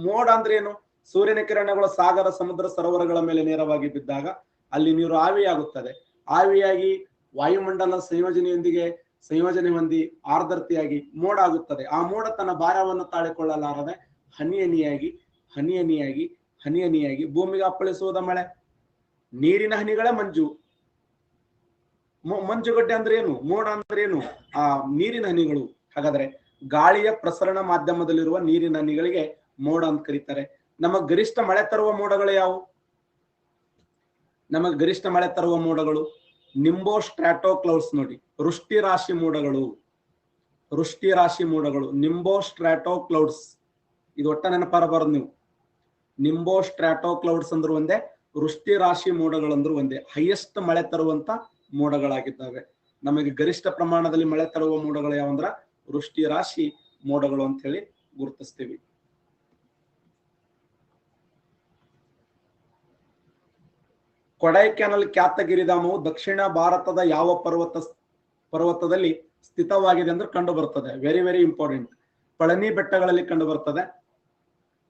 ಮೋಡ ಅಂದ್ರೆ ಏನು? ಸೂರ್ಯನ ಕಿರಣಗಳು ಸಾಗರ, ಸಮುದ್ರ, ಸರೋವರಗಳ ಮೇಲೆ ನೇರವಾಗಿ ಬಿದ್ದಾಗ ಅಲ್ಲಿ ನೀರು ಆವಿಯಾಗುತ್ತದೆ. ಆವಿಯಾಗಿ ವಾಯುಮಂಡಲ ಸಂಯೋಜನೆ ಹೊಂದಿ ಆರ್ದ್ರತೆಯಾಗಿ ಮೋಡ ಆಗುತ್ತದೆ. ಆ ಮೋಡ ತನ್ನ ಭಾರವನ್ನು ತಾಳಿಕೊಳ್ಳಲಾರದೆ ಹನಿ ಹನಿಯಾಗಿ ಭೂಮಿಗೆ ಅಪ್ಪಳಿಸುವುದ ಮಳೆ. ನೀರಿನ ಹನಿಗಳೇ ಮಂಜು. ಮಂಜುಗಡ್ಡೆ ಅಂದ್ರೆ ಏನು? ಮೋಡ ಅಂದ್ರೆ ಏನು? ಆ ನೀರಿನ ಹನಿಗಳು. ಹಾಗಾದ್ರೆ ಗಾಳಿಯ ಪ್ರಸರಣ ಮಾಧ್ಯಮದಲ್ಲಿರುವ ನೀರಿನ ಹನಿಗಳಿಗೆ ಮೋಡ ಅಂತ ಕರೀತಾರೆ. ನಮಗ್ ಗರಿಷ್ಠ ಮಳೆ ತರುವ ಮೋಡಗಳು ಯಾವುವು? ನಮಗ್ ಗರಿಷ್ಠ ಮಳೆ ತರುವ ಮೋಡಗಳು ನಿಂಬೋ ಸ್ಟ್ರಾಟೋ ಕ್ಲೌಡ್ಸ್ ನೋಡಿ. ವೃಷ್ಟಿ ರಾಶಿ ಮೋಡಗಳು, ನಿಂಬೋ ಸ್ಟ್ರಾಟೋ ಕ್ಲೌಡ್ಸ್. ಇದು ಒಟ್ಟ ನೆನಪಾರಬಾರದು ನೀವು. ನಿಂಬೋ ಸ್ಟ್ರಾಟೋ ಕ್ಲೌಡ್ಸ್ ಅಂದ್ರು ಒಂದೇ, ವೃಷ್ಟಿ ರಾಶಿ ಮೋಡಗಳಂದ್ರು ಒಂದೇ. ಹೈಯೆಸ್ಟ್ ಮಳೆ ತರುವಂತ ಮೋಡಗಳಾಗಿದ್ದಾವೆ. ನಮಗೆ ಗರಿಷ್ಠ ಪ್ರಮಾಣದಲ್ಲಿ ಮಳೆ ತರುವ ಮೋಡಗಳು ಯಾವಂದ್ರ ವೃಷ್ಟಿ ರಾಶಿ ಮೋಡಗಳು ಅಂತ ಹೇಳಿ ಗುರುತಿಸ್ತೀವಿ. ಕೊಡೈಕೆನಾಲ್ ಖ್ಯಾತ ಗಿರಿಧಾಮವು ದಕ್ಷಿಣ ಭಾರತದ ಯಾವ ಪರ್ವತದಲ್ಲಿ ಸ್ಥಿತವಾಗಿದೆ ಅಂದ್ರೆ ಕಂಡು ಬರ್ತದೆ? Very very important. ಪಳನಿ ಬೆಟ್ಟಗಳಲ್ಲಿ ಕಂಡು ಬರ್ತದೆ,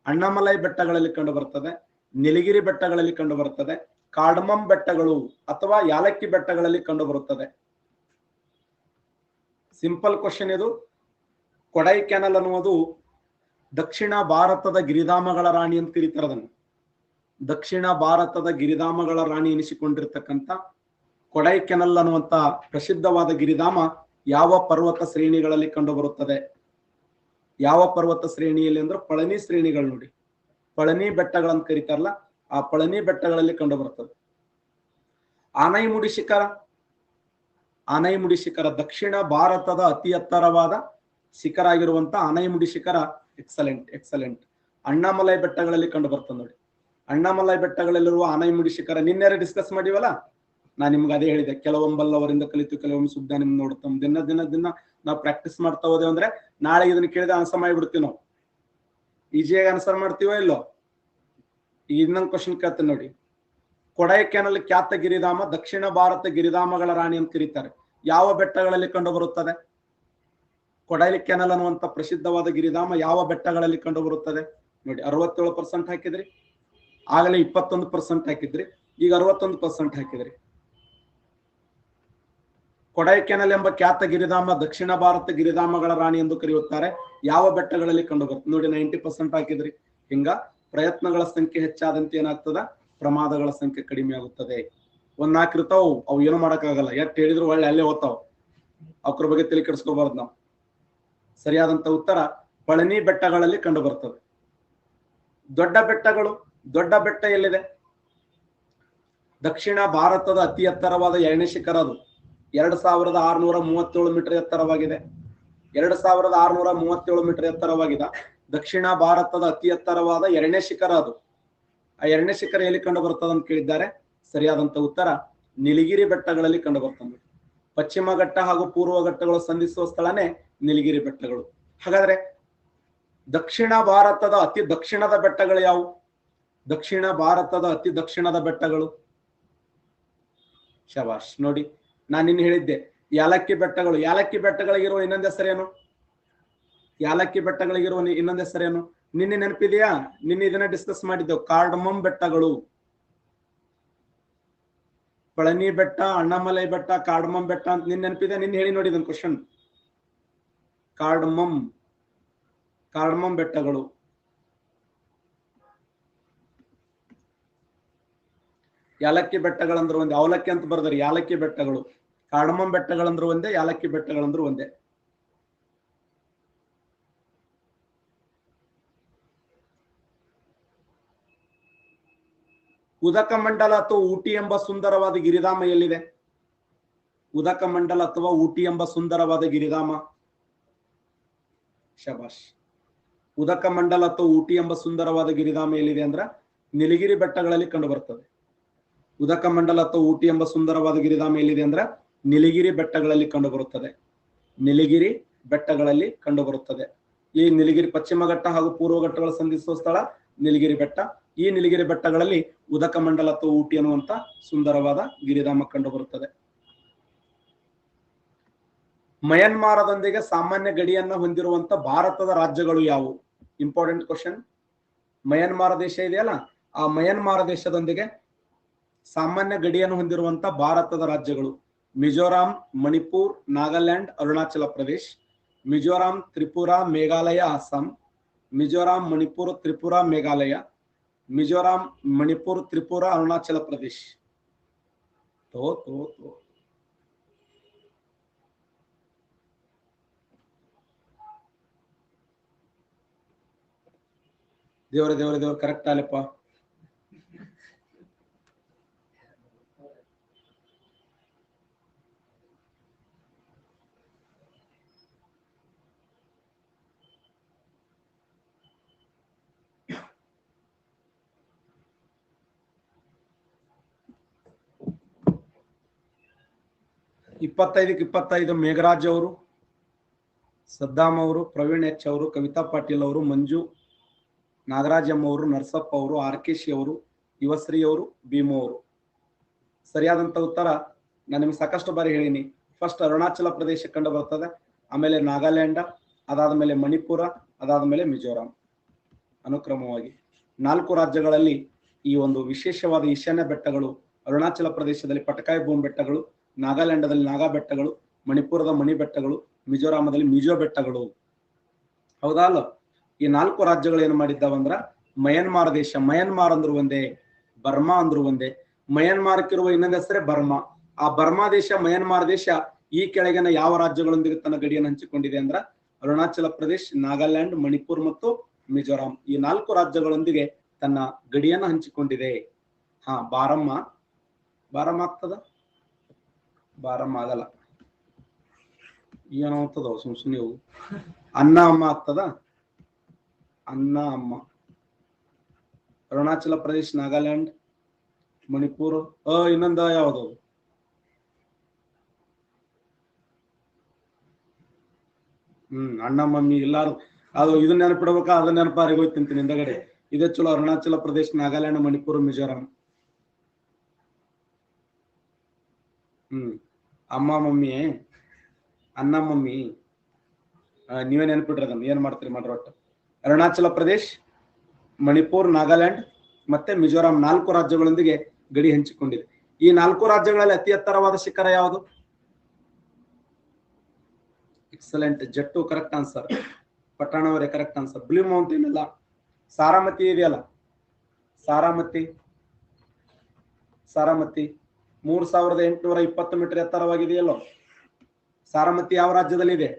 ಅಣ್ಣಾಮಲೈ ಬೆಟ್ಟಗಳಲ್ಲಿ ಕಂಡು ಬರ್ತದೆ, ನೀಲಗಿರಿ ಬೆಟ್ಟಗಳಲ್ಲಿ ಕಂಡು ಬರ್ತದೆ, ಕಾರ್ಡಮಮ್ ಬೆಟ್ಟಗಳು ಅಥವಾ ಯಾಲಕ್ಕಿ ಬೆಟ್ಟಗಳಲ್ಲಿ ಕಂಡು ಬರುತ್ತದೆ. ಸಿಂಪಲ್ ಕ್ವಶನ್ ಇದು. ಕೊಡೈಕೆನಾಲ್ ಅನ್ನುವುದು ದಕ್ಷಿಣ ಭಾರತದ ಗಿರಿಧಾಮಗಳ ರಾಣಿ ಅಂತ ಕರೀತಾರೆ ಅದನ್ನು. ದಕ್ಷಿಣ ಭಾರತದ ಗಿರಿಧಾಮಗಳ ರಾಣಿ ಎನಿಸಿಕೊಂಡಿರ್ತಕ್ಕಂಥ ಕೊಡೈಕೆನಾಲ್ ಅನ್ನುವಂತ ಪ್ರಸಿದ್ಧವಾದ ಗಿರಿಧಾಮ ಯಾವ ಪರ್ವತ ಶ್ರೇಣಿಗಳಲ್ಲಿ ಕಂಡು ಬರುತ್ತದೆ? ಯಾವ ಪರ್ವತ ಶ್ರೇಣಿಯಲ್ಲಿ ಅಂದ್ರೆ ಪಳನಿ ಶ್ರೇಣಿಗಳು ನೋಡಿ. ಪಳನಿ ಬೆಟ್ಟಗಳಂತ ಕರೀತಾರಲ್ಲ, ಆ ಪಳನಿ ಬೆಟ್ಟಗಳಲ್ಲಿ ಕಂಡು ಬರುತ್ತದೆ. ಆನೈಮುಡಿ ಶಿಖರ ದಕ್ಷಿಣ ಭಾರತದ ಅತಿ ಎತ್ತರವಾದ ಶಿಖರ ಆಗಿರುವಂತ ಆನೈಮುಡಿ ಶಿಖರ. ಎಕ್ಸಲೆಂಟ್. ಅಣ್ಣಾಮಲೈ ಬೆಟ್ಟಗಳಲ್ಲಿ ಕಂಡು ಬರ್ತದೆ ನೋಡಿ. ಅಣ್ಣಾಮಲೈ ಬೆಟ್ಟಗಳಲ್ಲಿರುವ ಆನೈಮುಡಿ ಶಿಖರ ನಿನ್ನೆ ಡಿಸ್ಕಸ್ ಮಾಡಿವಲ್ಲ, ನಾನು ನಿಮ್ಗೆ ಅದೇ ಹೇಳಿದೆ. ಕೆಲವೊಂಬಲ್ಲವರಿಂದ ಕಲಿತು ಕೆಲವೊಮ್ಮೆ ಸುದ್ದ ನಿಮ್ ನೋಡ್ತಾವ. ದಿನ ನಾವು ಪ್ರಾಕ್ಟೀಸ್ ಮಾಡ್ತಾ ಹೋದೆ ಅಂದ್ರೆ ನಾಳೆ ಇದನ್ನ ಕೇಳಿದ ಆನ್ಸರ್ ಮಾಡಿಬಿಡ್ತೀವಿ ನಾವು. ಈಜಿಯಾಗಿ ಆನ್ಸರ್ ಮಾಡ್ತೀವೋ ಇಲ್ಲೋ? ಇನ್ನೊಂದು ಕ್ವಶನ್ ಕೇಳ್ತೇನೆ ನೋಡಿ. ಕೊಡೈಕೆನಲ್ ಖ್ಯಾತ ಗಿರಿಧಾಮ, ದಕ್ಷಿಣ ಭಾರತ ಗಿರಿಧಾಮಗಳ ರಾಣಿ ಅಂತ ಕರೀತಾರೆ. ಯಾವ ಬೆಟ್ಟಗಳಲ್ಲಿ ಕಂಡು ಬರುತ್ತದೆ? ಕೊಡೈಕೆನಲ್ ಅನ್ನುವಂತ ಪ್ರಸಿದ್ಧವಾದ ಗಿರಿಧಾಮ ಯಾವ ಬೆಟ್ಟಗಳಲ್ಲಿ ಕಂಡು ಬರುತ್ತದೆ? ನೋಡಿ, 67% ಹಾಕಿದ್ರಿ, ಆಗಲೇ 21% ಹಾಕಿದ್ರಿ, ಈಗ 61% ಹಾಕಿದ್ರಿ. ಕೊಡೈಕೆನಲ್ ಎಂಬ ಖ್ಯಾತ ಗಿರಿಧಾಮ ದಕ್ಷಿಣ ಭಾರತ ಗಿರಿಧಾಮಗಳ ರಾಣಿ ಎಂದು ಕರೆಯುತ್ತಾರೆ. ಯಾವ ಬೆಟ್ಟಗಳಲ್ಲಿ ಕಂಡು ಬರುತ್ತೆ? ನೋಡಿ, 90% ಹಾಕಿದ್ರಿ. ಹಿಂಗ ಪ್ರಯತ್ನಗಳ ಸಂಖ್ಯೆ ಹೆಚ್ಚಾದಂತೆ ಏನಾಗ್ತದ? ಪ್ರಮಾದಗಳ ಸಂಖ್ಯೆ ಕಡಿಮೆ ಆಗುತ್ತದೆ. ಒಂದ್ 4 ಇರ್ತಾವ, ಅವು ಏನು ಮಾಡಕ್ಕಾಗಲ್ಲ, ಎಟ್ ಹೇಳಿದ್ರು ಒಳ್ಳೆ ಅಲ್ಲೇ ಓದ್ತಾವ, ಅವ್ರ ಬಗ್ಗೆ ತಲೆ ಕೆಡಿಸ್ಕೋಬಾರ್ದು ನಾವು. ಸರಿಯಾದಂತ ಉತ್ತರ ಪಳನಿ ಬೆಟ್ಟಗಳಲ್ಲಿ ಕಂಡು ಬರ್ತದೆ. ದೊಡ್ಡ ಬೆಟ್ಟಗಳು, ದೊಡ್ಡ ಬೆಟ್ಟ ಎಲ್ಲಿದೆ? ದಕ್ಷಿಣ ಭಾರತದ ಅತಿ ಎತ್ತರವಾದ 2ನೇ ಶಿಖರ ಅದು. 2637 ಮೀಟರ್ ಎತ್ತರವಾಗಿದೆ. 2637 ಮೀಟರ್ ಎತ್ತರವಾಗಿದೆ. ದಕ್ಷಿಣ ಭಾರತದ ಅತಿ ಎತ್ತರವಾದ 2ನೇ ಶಿಖರ ಅದು. ಆ 2ನೇ ಶಿಖರ ಎಲ್ಲಿ ಕಂಡು ಬರ್ತದೆ ಅಂತ ಕೇಳಿದ್ದಾರೆ. ಸರಿಯಾದಂತ ಉತ್ತರ ನೀಲಗಿರಿ ಬೆಟ್ಟಗಳಲ್ಲಿ ಕಂಡು ಬರ್ತದೆ. ಪಶ್ಚಿಮ ಘಟ್ಟ ಹಾಗೂ ಪೂರ್ವ ಘಟ್ಟಗಳು ಸಂಧಿಸುವ ಸ್ಥಳನೇ ನೀಲಗಿರಿ ಬೆಟ್ಟಗಳು. ಹಾಗಾದ್ರೆ ದಕ್ಷಿಣ ಭಾರತದ ಅತಿ ದಕ್ಷಿಣದ ಬೆಟ್ಟಗಳು ಯಾವುವು? ದಕ್ಷಿಣ ಭಾರತದ ಅತಿ ದಕ್ಷಿಣದ ಬೆಟ್ಟಗಳು, ಶಬಾಷ್. ನೋಡಿ, ನಾನು ನಿನ್ನೆ ಹೇಳಿದ್ದೆ ಯಾಲಕ್ಕಿ ಬೆಟ್ಟಗಳು. ಯಾಲಕ್ಕಿ ಬೆಟ್ಟಗಳಿಗಿರುವ ಇನ್ನೊಂದು ಹೆಸರೇನು? ಯಾಲಕ್ಕಿ ಬೆಟ್ಟಗಳಿಗಿರುವ ಇನ್ನೊಂದು ಹೆಸರೇನು? ನಿನ್ನೆ ನೆನಪಿದೆಯಾ? ನಿನ್ನೆ ಇದನ್ನ ಡಿಸ್ಕಸ್ ಮಾಡಿದ್ದೆವು. ಕಾರ್ಡಮಮ್ ಬೆಟ್ಟಗಳು. ಪಳನಿ ಬೆಟ್ಟ, ಅಣ್ಣಾಮಲೈ ಬೆಟ್ಟ, ಕಾರ್ಡಮಮ್ ಬೆಟ್ಟ ಅಂತ ನಿನ್ನೆ ನೆನಪಿದೆ? ನಿನ್ನೆ ಹೇಳಿ ನೋಡಿ ಇದೊಂದು ಕ್ವಶನ್. ಕಾರ್ಡಮಮ್ ಬೆಟ್ಟಗಳು. ಯಾಲಕ್ಕಿ ಬೆಟ್ಟಗಳಂದ್ರೆ ಒಂದೇ. ಅವಲಕ್ಕಿ ಅಂತ ಬರ್ದಾರೆ, ಯಾಲಕ್ಕಿ ಬೆಟ್ಟಗಳು. ಕಾರ್ಡಮಮ್ ಬೆಟ್ಟಗಳಂದ್ರು ಒಂದೇ, ಯಾಲಕ್ಕಿ ಬೆಟ್ಟಗಳಂದ್ರು ಒಂದೇ. ಉದಕಮಂಡಲ ಅಥವಾ ಊಟಿ ಎಂಬ ಸುಂದರವಾದ ಗಿರಿಧಾಮ ಎಲ್ಲಿದೆ? ಉದಕಮಂಡಲ ಅಥವಾ ಊಟಿ ಎಂಬ ಸುಂದರವಾದ ಗಿರಿಧಾಮ, ಶಬಾಷ್. ಉದಕಮಂಡಲ ಅಥವಾ ಊಟಿ ಎಂಬ ಸುಂದರವಾದ ಗಿರಿಧಾಮ ಎಲ್ಲಿದೆ ಅಂದ್ರ ನೀಲಗಿರಿ ಬೆಟ್ಟಗಳಲ್ಲಿ ಕಂಡು ಬರ್ತದೆ. ಉದಕಮಂಡಲ ಅಥವಾ ಊಟಿ ಎಂಬ ಸುಂದರವಾದ ಗಿರಿಧಾಮ ಎಲ್ಲಿದೆ ಅಂದ್ರ ನೀಲಗಿರಿ ಬೆಟ್ಟಗಳಲ್ಲಿ ಕಂಡು ಬರುತ್ತದೆ. ನೀಲಗಿರಿ ಬೆಟ್ಟಗಳಲ್ಲಿ ಕಂಡು ಬರುತ್ತದೆ. ಈ ನೀಲಗಿರಿ ಪಶ್ಚಿಮ ಘಟ್ಟ ಹಾಗೂ ಪೂರ್ವ ಘಟ್ಟಗಳ ಸಂಧಿಸುವ ಸ್ಥಳ ನೀಲಗಿರಿ ಬೆಟ್ಟ. ಈ ನೀಲಗಿರಿ ಬೆಟ್ಟಗಳಲ್ಲಿ ಉದಕಮಂಡಲ ಅಥವಾ ಊಟಿ ಅನ್ನುವಂತ ಸುಂದರವಾದ ಗಿರಿಧಾಮ ಕಂಡು ಬರುತ್ತದೆ. ಮಯನ್ಮಾರದೊಂದಿಗೆ ಸಾಮಾನ್ಯ ಗಡಿಯನ್ನ ಹೊಂದಿರುವಂತ ಭಾರತದ ರಾಜ್ಯಗಳು ಯಾವುವು? Important question. ಮಯನ್ಮಾರ ದೇಶ ಇದೆಯಲ್ಲ, ಆ ಮಯನ್ಮಾರ ದೇಶದೊಂದಿಗೆ ಸಾಮಾನ್ಯ ಗಡಿಯನ್ನು ಹೊಂದಿರುವಂತ ಭಾರತದ ರಾಜ್ಯಗಳು: ಮಿಜೋರಾಂ, ಮಣಿಪುರ್, ನಾಗಾಲ್ಯಾಂಡ್, ಅರುಣಾಚಲ ಪ್ರದೇಶ್. ಮಿಜೋರಾಂ, ತ್ರಿಪುರಾ, ಮೇಘಾಲಯ, ಅಸ್ಸಾಂ. ಮಿಜೋರಾಂ, ಮಣಿಪುರ್, ತ್ರಿಪುರಾ, ಮೇಘಾಲಯ. ಮಿಜೋರಾಂ, ಮಣಿಪುರ್, ತ್ರಿಪುರಾ, ಅರುಣಾಚಲ ಪ್ರದೇಶ್. ದೇವ್ರ ಕರೆಕ್ಟ್ ಅಲ್ಲಪ್ಪ. ಇಪ್ಪತ್ತೈದಕ್ಕೆ 25 ಮೇಘರಾಜ್ ಅವರು, ಸದ್ದಾಮ್ ಅವರು, ಪ್ರವೀಣ್ ಎಚ್ ಅವರು, ಕವಿತಾ ಪಾಟೀಲ್ ಅವರು, ಮಂಜು, ನಾಗರಾಜ್ ಎಂ ಅವರು, ನರಸಪ್ಪ ಅವರು, ಆರ್ಕೆಶಿ ಅವರು, ಯುವಶ್ರೀ ಅವರು, ಭೀಮು ಅವರು. ಸರಿಯಾದಂತ ಉತ್ತರ ನಾನು ನಿಮ್ಗೆ ಸಾಕಷ್ಟು ಬಾರಿ ಹೇಳಿನಿ. ಫಸ್ಟ್ ಅರುಣಾಚಲ ಪ್ರದೇಶ ಕಂಡು ಬರ್ತದೆ, ಆಮೇಲೆ ನಾಗಾಲ್ಯಾಂಡ್, ಅದಾದ್ಮೇಲೆ ಮಣಿಪುರ, ಅದಾದ್ಮೇಲೆ ಮಿಜೋರಾಂ. ಅನುಕ್ರಮವಾಗಿ 4 ರಾಜ್ಯಗಳಲ್ಲಿ ಈ ಒಂದು ವಿಶೇಷವಾದ ಈಶಾನ್ಯ ಬೆಟ್ಟಗಳು, ಅರುಣಾಚಲ ಪ್ರದೇಶದಲ್ಲಿ ಪಟಕಾಯಿ ಬೂಮ್ ಬೆಟ್ಟಗಳು, ನಾಗಾಲ್ಯಾಂಡದಲ್ಲಿ ನಾಗಾ ಬೆಟ್ಟಗಳು, ಮಣಿಪುರದ ಮಣಿ ಬೆಟ್ಟಗಳು, ಮಿಜೋರಾಮದಲ್ಲಿ ಮಿಜೋ ಬೆಟ್ಟಗಳು. ಹೌದಾ ಅಲ್ಲ? ಈ 4 ರಾಜ್ಯಗಳು ಏನು ಮಾಡಿದ್ದಾವಂದ್ರ ಮಯನ್ಮಾರ ದೇಶ. ಮಯನ್ಮಾರ್ ಅಂದ್ರು ಒಂದೇ, ಬರ್ಮಾ ಅಂದ್ರು ಒಂದೇ. ಮಯನ್ಮಾರ್ಕ್ಕಿರುವ ಇನ್ನೊಂದು ಹೆಸರೇ ಬರ್ಮಾ. ಆ ಬರ್ಮಾ ದೇಶ, ಮಯನ್ಮಾರ ದೇಶ ಈ ಕೆಳಗಿನ ಯಾವ ರಾಜ್ಯಗಳೊಂದಿಗೆ ತನ್ನ ಗಡಿಯನ್ನು ಹಂಚಿಕೊಂಡಿದೆ ಅಂದ್ರ ಅರುಣಾಚಲ ಪ್ರದೇಶ್, ನಾಗಾಲ್ಯಾಂಡ್, ಮಣಿಪುರ್ ಮತ್ತು ಮಿಜೋರಾಂ. ಈ 4 ರಾಜ್ಯಗಳೊಂದಿಗೆ ತನ್ನ ಗಡಿಯನ್ನು ಹಂಚಿಕೊಂಡಿದೆ. ಬಾರಮ್ಮ ಆಗ್ತದ? ಬಾರಮ್ಮ ಆಗಲ್ಲ, ಏನೋ ಆಗ್ತದ ಸುಮ್ಸುಮ್ ನೀವು. ಅನ್ನ ಅಮ್ಮ ಆಗ್ತದ? ಅನ್ನ ಅಮ್ಮ. ಅರುಣಾಚಲ ಪ್ರದೇಶ್, ನಾಗಾಲ್ಯಾಂಡ್, ಮಣಿಪುರ್, ಇನ್ನೊಂದ ಯಾವುದು? ಅಣ್ಣ ಮಮ್ಮಿ ಎಲ್ಲಾರು ಅದು ಇದನ್ನ ನೆನಪಿಡ್ಬೇಕಾ ಅದನ್ನ ನೆನಪಾರಿಗೆ ಹೋಗ್ತಿಂತೀನಿ ಹಿಂದಗಡೆ. ಇದೇ ಚಲೋ. ಅರುಣಾಚಲ ಪ್ರದೇಶ, ನಾಗಾಲ್ಯಾಂಡ್, ಮಣಿಪುರ, ಮಿಜೋರಾಂ. ಅಮ್ಮ ಮಮ್ಮಿ, ಅಣ್ಣ ಮಮ್ಮಿ, ನೀವೇ ನೆನಪಿಡ್ರಿ ಅದನ್ನ. ಏನ್ ಮಾಡ್ತೀರಿ ಮಾಡ್ರಿ ಒಟ್ಟು. ಅರುಣಾಚಲ ಪ್ರದೇಶ್, ಮಣಿಪುರ್, ನಾಗಾಲ್ಯಾಂಡ್ ಮತ್ತೆ ಮಿಜೋರಾಂ 4 ರಾಜ್ಯಗಳೊಂದಿಗೆ ಗಡಿ ಹಂಚಿಕೊಂಡಿದೆ. ಈ 4 ರಾಜ್ಯಗಳಲ್ಲಿ ಅತಿ ಎತ್ತರವಾದ ಶಿಖರ ಯಾವುದು? ಎಕ್ಸಲೆಂಟ್. ಜಟ್ಟು correct answer. ಪಟ್ಟಣ ಅವರೇ ಕರೆಕ್ಟ್ ಆನ್ಸರ್. ಬ್ಲೂ ಮೌಂಟೇನ್ ಅಲ್ಲ, ಸಾರಾಮತಿ ಇದೆಯಲ್ಲ, ಸಾರಾಮತಿ 3820 ಮೀಟರ್ ಎತ್ತರವಾಗಿದೆಯಲ್ಲೋ. ಸಾರಾಮತಿ ಯಾವ ರಾಜ್ಯದಲ್ಲಿ ಇದೆ?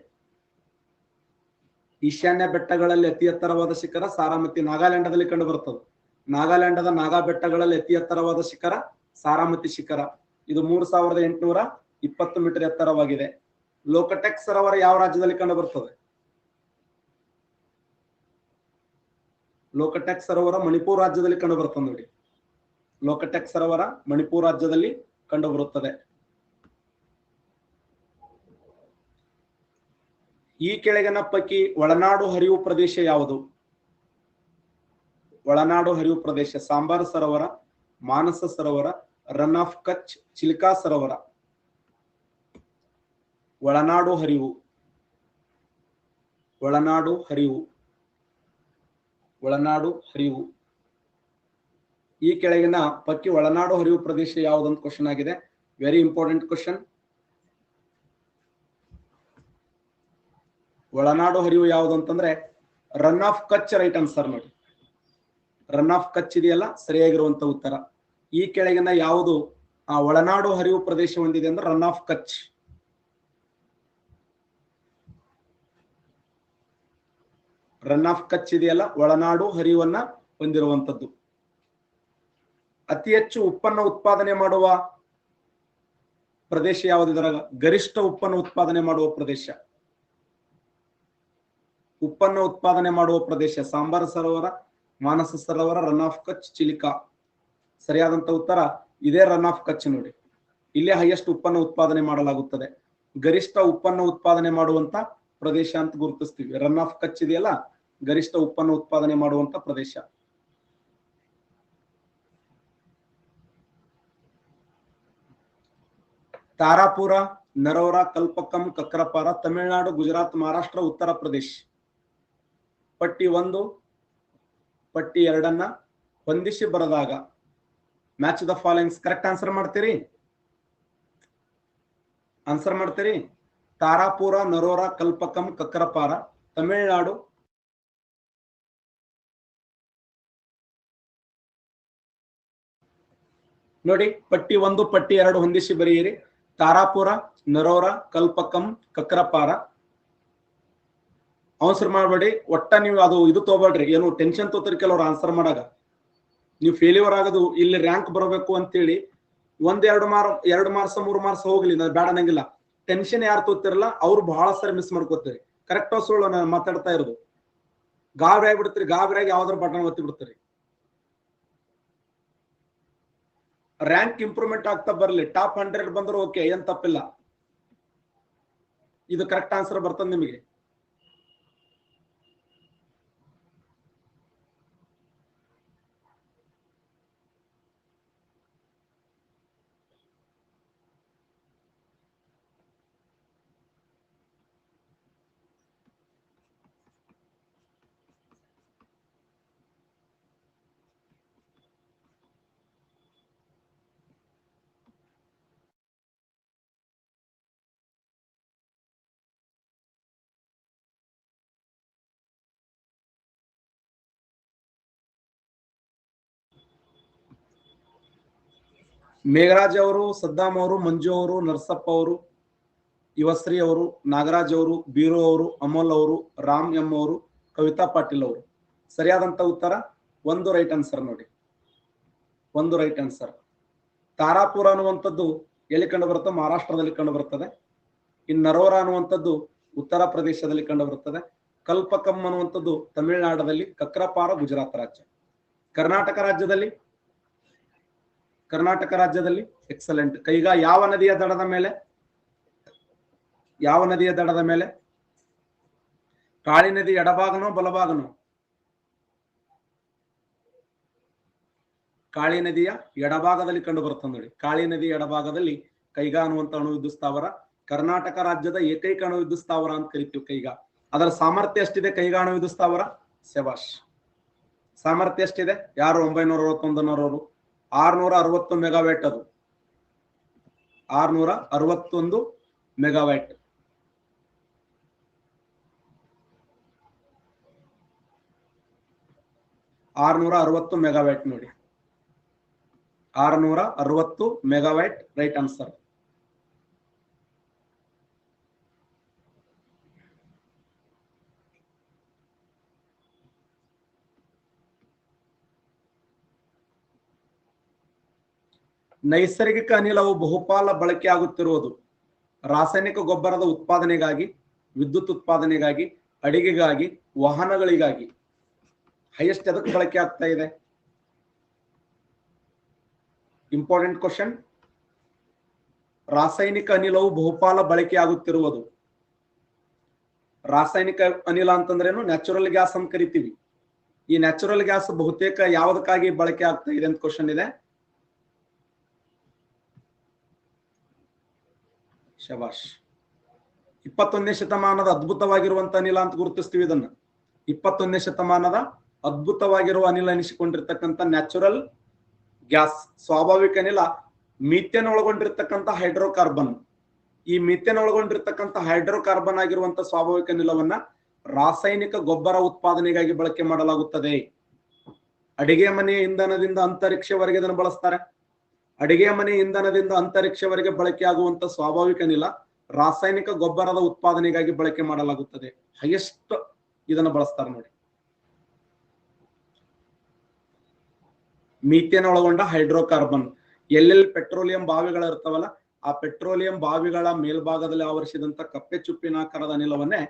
ಈಶಾನ್ಯ ಬೆಟ್ಟಗಳಲ್ಲಿ ಅತಿ ಎತ್ತರವಾದ ಶಿಖರ ಸಾರಾಮತಿ ನಾಗಾಲ್ಯಾಂಡದಲ್ಲಿ ಕಂಡು ಬರುತ್ತದೆ. ನಾಗಾಲ್ಯಾಂಡದ ನಾಗಾ ಬೆಟ್ಟಗಳಲ್ಲಿ ಅತಿ ಎತ್ತರವಾದ ಶಿಖರ ಸಾರಾಮತಿ ಶಿಖರ. ಇದು 3820 ಮೀಟರ್ ಎತ್ತರವಾಗಿದೆ. ಲೋಕಟೆಕ್ ಸರೋವರ ಯಾವ ರಾಜ್ಯದಲ್ಲಿ ಕಂಡು ಬರುತ್ತದೆ? ಲೋಕಟೆಕ್ ಸರೋವರ ಮಣಿಪುರ ರಾಜ್ಯದಲ್ಲಿ ಕಂಡು ಬರುತ್ತದೆ ನೋಡಿ. ಲೋಕಟೆಕ್ ಸರೋವರ ಮಣಿಪುರ ರಾಜ್ಯದಲ್ಲಿ ಕಂಡು ಬರುತ್ತದೆ. ಈ ಕೆಳಗಿನ ಪೈಕಿ ಒಳನಾಡು ಹರಿವು ಪ್ರದೇಶ ಯಾವುದು? ಒಳನಾಡು ಹರಿವು ಪ್ರದೇಶ ಸಾಂಬಾರ್ ಸರೋವರ, ಮಾನಸ ಸರೋವರ, ರನ್ ಆಫ್ ಕಚ್, ಚಿಲ್ಕಾ ಸರೋವರ. ಒಳನಾಡು ಹರಿವು, ಒಳನಾಡು ಹರಿವು, ಒಳನಾಡು ಹರಿವು. ಈ ಕೆಳಗಿನ ಪೈಕಿ ಒಳನಾಡು ಹರಿವು ಪ್ರದೇಶ ಯಾವುದಂತ ಕ್ವಶನ್ ಆಗಿದೆ. Very important question. ಒಳನಾಡು ಹರಿವು ಯಾವುದು ಅಂತಂದ್ರೆ run of Kutch right answer ನೋಡಿ. ರನ್ ಆಫ್ ಕಚ್ ಇದೆಯಲ್ಲ ಸರಿಯಾಗಿರುವಂತ ಉತ್ತರ. ಈ ಕೆಳಗಿನ ಯಾವುದು ಆ ಒಳನಾಡು ಹರಿವು ಪ್ರದೇಶ ಹೊಂದಿದೆ ಅಂದ್ರೆ run of Kutch. Run of Kutch ಇದೆಯಲ್ಲ ಒಳನಾಡು ಹರಿವನ್ನ ಹೊಂದಿರುವಂತದ್ದು. ಅತಿ ಹೆಚ್ಚು ಉಪ್ಪನ್ನ ಉತ್ಪಾದನೆ ಮಾಡುವ ಪ್ರದೇಶ ಯಾವುದಿದ್ರಾಗ? ಗರಿಷ್ಠ ಉಪ್ಪನ್ನು ಉತ್ಪಾದನೆ ಮಾಡುವ ಪ್ರದೇಶ, ಉಪ್ಪನ್ನ ಉತ್ಪಾದನೆ ಮಾಡುವ ಪ್ರದೇಶ ಸಾಂಬಾರ್ ಸರೋವರ, ಮಾನಸ ಸರೋವರ, ರನ್ ಆಫ್ ಕಚ್, ಚಿಲಿಕಾ. ಸರಿಯಾದಂತ ಉತ್ತರ ಇದೇ ರನ್ ಆಫ್ ಕಚ್ ನೋಡಿ. ಇಲ್ಲೇ ಹೈಯೆಸ್ಟ್ ಉಪ್ಪನ್ನ ಉತ್ಪಾದನೆ ಮಾಡಲಾಗುತ್ತದೆ. ಗರಿಷ್ಠ ಉಪ್ಪನ್ನ ಉತ್ಪಾದನೆ ಮಾಡುವಂತ ಪ್ರದೇಶ ಅಂತ ಗುರುತಿಸ್ತೀವಿ. ರನ್ ಆಫ್ ಕಚ್ ಇದೆಯಲ್ಲ ಗರಿಷ್ಠ ಉಪ್ಪನ್ನ ಉತ್ಪಾದನೆ ಮಾಡುವಂತ ಪ್ರದೇಶ. ತಾರಾಪುರ, ನರೋರ, ಕಲ್ಪಕ್ಕಂ, ಕಕ್ರಪಾರ ತಮಿಳುನಾಡು, ಗುಜರಾತ್, ಮಹಾರಾಷ್ಟ್ರ, ಉತ್ತರ ಪ್ರದೇಶ. ಪಟ್ಟಿ 1 ಪಟ್ಟಿ 2 ಹೊಂದಿಸಿ ಬರೆದಾಗ match the followings. Correct answer ಮಾಡ್ತೀರಿ? ಆನ್ಸರ್ ಮಾಡ್ತೀರಿ? ತಾರಾಪುರ, ನರೋರ, ಕಲ್ಪಕ್ಕಂ, ಕಕ್ರಪಾರ ತಮಿಳುನಾಡು, ನೋಡಿ ಪಟ್ಟಿ 1 ಪಟ್ಟಿ 2 ಹೊಂದಿಸಿ ಬರೆಯಿರಿ. ತಾರಾಪುರ, ನರೋರ, ಕಲ್ಪಕ್ಕಂ, ಕಕ್ರಪಾರ. ಆನ್ಸರ್ ಮಾಡಬೇಡಿ. ಒಟ್ಟ ನೀವು ಅದು ಇದು ತಗೋಬೇಡ್ರಿ, ಏನು ಟೆನ್ಷನ್ ತಗೋತೀರಿ ಕೆಲವ್ರು ಆನ್ಸರ್ ಮಾಡಾಗ. ನೀವು ಫೇಲ್ಯೂರ್ ಆಗೋದು ಇಲ್ಲಿ ರ್ಯಾಂಕ್ ಬರಬೇಕು ಅಂತೇಳಿ 1-2 ಮಾರ್ಕ್ಸ್ 3 ಮಾರ್ಕ್ಸ್ ಹೋಗ್ಲಿ, ನಾನು ಬೇಡ ಅನ್ನಂಗಿಲ್ಲ. ಟೆನ್ಷನ್ ಯಾರು ತಗೋತಿರಲ್ಲ ಅವ್ರು ಬಹಳ ಸರಿ ಮಿಸ್ ಮಾಡ್ಕೋತೀರಿ. ಕರೆಕ್ಟ್ ಸುಳ್ಳು ನಾನು ಮಾತಾಡ್ತಾ ಇರೋದು. ಗಾಬರಿ ಆಗಿಬಿಡ್ತೀರಿ, ಗಾಬರಿಯಾಗಿ ಯಾವ್ದಾರು ಬಟನ್ ಒತ್ತಿ ಬಿಡ್ತೀರಿ. ರ್ಯಾಂಕ್ ಇಂಪ್ರೂವ್ಮೆಂಟ್ ಆಗ್ತಾ ಬರ್ಲಿ. ಟಾಪ್ 100 ಬಂದ್ರು ಓಕೆ, ಏನ್ ತಪ್ಪಿಲ್ಲ. ಇದು ಕರೆಕ್ಟ್ ಆನ್ಸರ್ ಬರ್ತದೆ ನಿಮಗೆ. ಮೇಘರಾಜ್ ಅವರು, ಸದ್ದಾಮ್ ಅವರು, ಮಂಜು ಅವರು, ನರಸಪ್ಪ ಅವರು, ಯುವಶ್ರೀ ಅವರು, ನಾಗರಾಜ್ ಅವರು, ಬೀರು ಅವರು, ಅಮೋಲ್ ಅವರು, ರಾಮ್ ಎಂ ಅವರು, ಕವಿತಾ ಪಾಟೀಲ್ ಅವರು. ಸರಿಯಾದಂತ ಉತ್ತರ 1 ರೈಟ್ ಆನ್ಸರ್ ನೋಡಿ. 1 ರೈಟ್ ಆನ್ಸರ್. ತಾರಾಪುರ ಅನ್ನುವಂಥದ್ದು ಎಲ್ಲಿ ಕಂಡು ಬರುತ್ತೆ? ಮಹಾರಾಷ್ಟ್ರದಲ್ಲಿ ಕಂಡು ಬರುತ್ತದೆ. ಇನ್ನು ನರೋರ ಅನ್ನುವಂಥದ್ದು ಉತ್ತರ ಪ್ರದೇಶದಲ್ಲಿ ಕಂಡು ಬರುತ್ತದೆ. ಕಲ್ಪಕಂ ಅನ್ನುವಂಥದ್ದು ತಮಿಳುನಾಡಲ್ಲಿ, ಕಕ್ರಪಾರ ಗುಜರಾತ್ ರಾಜ್ಯ. ಕರ್ನಾಟಕ ರಾಜ್ಯದಲ್ಲಿ ಎಕ್ಸಲೆಂಟ್. ಕೈಗಾ ಯಾವ ನದಿಯ ದಡದ ಮೇಲೆ? ಯಾವ ನದಿಯ ದಡದ ಮೇಲೆ? ಕಾಳಿ ನದಿ ಎಡಭಾಗನೋ ಬಲಭಾಗನೋ? ಕಾಳಿ ನದಿಯ ಎಡಭಾಗದಲ್ಲಿ ಕಂಡು ಬರ್ತದೆ ನೋಡಿ. ಕಾಳಿ ನದಿಯ ಎಡಭಾಗದಲ್ಲಿ ಕೈಗಾ ಅನ್ನುವಂತ ಅಣುವಿದ್ಯುತ್ ಸ್ಥಾವರ ಕರ್ನಾಟಕ ರಾಜ್ಯದ ಏಕೈಕ ಅಣುವಿದ್ಯುತ್ ಸ್ಥಾವರ ಅಂತ ಕರಿತೀವಿ ಕೈಗಾ. ಅದರ ಸಾಮರ್ಥ್ಯ ಎಷ್ಟಿದೆ ಕೈಗಾ ಅಣುವಿದ್ಯುತ್ ಸ್ಥಾವರ? ಶಭಾಷ್. ಸಾಮರ್ಥ್ಯ ಎಷ್ಟಿದೆ? ಯಾರು 961 660 ಮೆಗಾವ್ಯಾಟ್. ಅದು 661 ಮೆಗಾವ್ಯಾಟ್. ಮೆಗಾವ್ಯಾಟ್ ನೋಡಿ. 660 ಮೆಗಾವ್ಯಾಟ್ ರೈಟ್ ಆನ್ಸರ್. ನೈಸರ್ಗಿಕ ಅನಿಲವು ಬಹುಪಾಲ ಬಳಕೆ ಆಗುತ್ತಿರುವುದು ರಾಸಾಯನಿಕ ಗೊಬ್ಬರದ ಉತ್ಪಾದನೆಗಾಗಿ, ವಿದ್ಯುತ್ ಉತ್ಪಾದನೆಗಾಗಿ, ಅಡಿಗೆಗಾಗಿ, ವಾಹನಗಳಿಗಾಗಿ. ಹೈಯೆಸ್ಟ್ ಎದಕ್ಕೆ ಬಳಕೆ ಆಗ್ತಾ ಇದೆ? Important question. ರಾಸಾಯನಿಕ ಅನಿಲವು ಬಹುಪಾಲ ಬಳಕೆ ಆಗುತ್ತಿರುವುದು. ರಾಸಾಯನಿಕ ಅನಿಲ ಅಂತಂದ್ರೇನು? ನ್ಯಾಚುರಲ್ ಗ್ಯಾಸ್ ಅಂತ ಕರಿತೀವಿ. ಈ ನ್ಯಾಚುರಲ್ ಗ್ಯಾಸ್ ಬಹುತೇಕ ಯಾವುದಕ್ಕಾಗಿ ಬಳಕೆ ಆಗ್ತಾ ಇದೆ ಅಂತ ಕ್ವಶನ್ ಇದೆ. ಶಬಾಷ್. 21ನೇ ಶತಮಾನದ ಅದ್ಭುತವಾಗಿರುವಂತ ಅನಿಲ ಅಂತ ಗುರುತಿಸ್ತೀವಿ ಇದನ್ನ. 21ನೇ ಶತಮಾನದ ಅದ್ಭುತವಾಗಿರುವ ಅನಿಲ ಎನಿಸಿಕೊಂಡಿರ್ತಕ್ಕಂಥ ನ್ಯಾಚುರಲ್ ಗ್ಯಾಸ್, ಸ್ವಾಭಾವಿಕ ಅನಿಲ, ಮೀಥೇನ್ ಒಳಗೊಂಡಿರ್ತಕ್ಕಂಥ ಹೈಡ್ರೋಕಾರ್ಬನ್. ಈ ಮೀಥೇನ್ ಒಳಗೊಂಡಿರ್ತಕ್ಕಂಥ ಹೈಡ್ರೋಕಾರ್ಬನ್ ಆಗಿರುವಂತ ಸ್ವಾಭಾವಿಕ ಅನಿಲವನ್ನ ರಾಸಾಯನಿಕ ಗೊಬ್ಬರ ಉತ್ಪಾದನೆಗಾಗಿ ಬಳಕೆ ಮಾಡಲಾಗುತ್ತದೆ. ಅಡಿಗೆ ಮನೆಯ ಇಂಧನದಿಂದ ಅಂತರಿಕ್ಷವರೆಗೆ ಇದನ್ನು ಬಳಸ್ತಾರೆ. ಅಡಿಗೆ ಮನೆ ಇಂಧನದಿಂದ ಅಂತರಿಕ್ಷವರೆಗೆ ಬಳಕೆ ಆಗುವಂತ ಸ್ವಾಭಾವಿಕ ಅನಿಲ ರಾಸಾಯನಿಕ ಗೊಬ್ಬರದ ಉತ್ಪಾದನೆಗಾಗಿ ಬಳಕೆ ಮಾಡಲಾಗುತ್ತದೆ. ಹೈಯೆಸ್ಟ್ ಇದನ್ನು ಬಳಸ್ತಾರೆ ನೋಡಿ. ಮೀಥೇನ್ ಒಳಗೊಂಡ ಹೈಡ್ರೋಕಾರ್ಬನ್. ಎಲ್ಲೆಲ್ಲಿ ಪೆಟ್ರೋಲಿಯಂ ಬಾವಿಗಳ ಇರ್ತಾವಲ್ಲ, ಆ ಪೆಟ್ರೋಲಿಯಂ ಬಾವಿಗಳ ಮೇಲ್ಭಾಗದಲ್ಲಿ ಆವರಿಸಿದಂತ ಕಪ್ಪೆ ಚುಪ್ಪಿನಾಕಾರದ ಅನಿಲವನ್ನೇ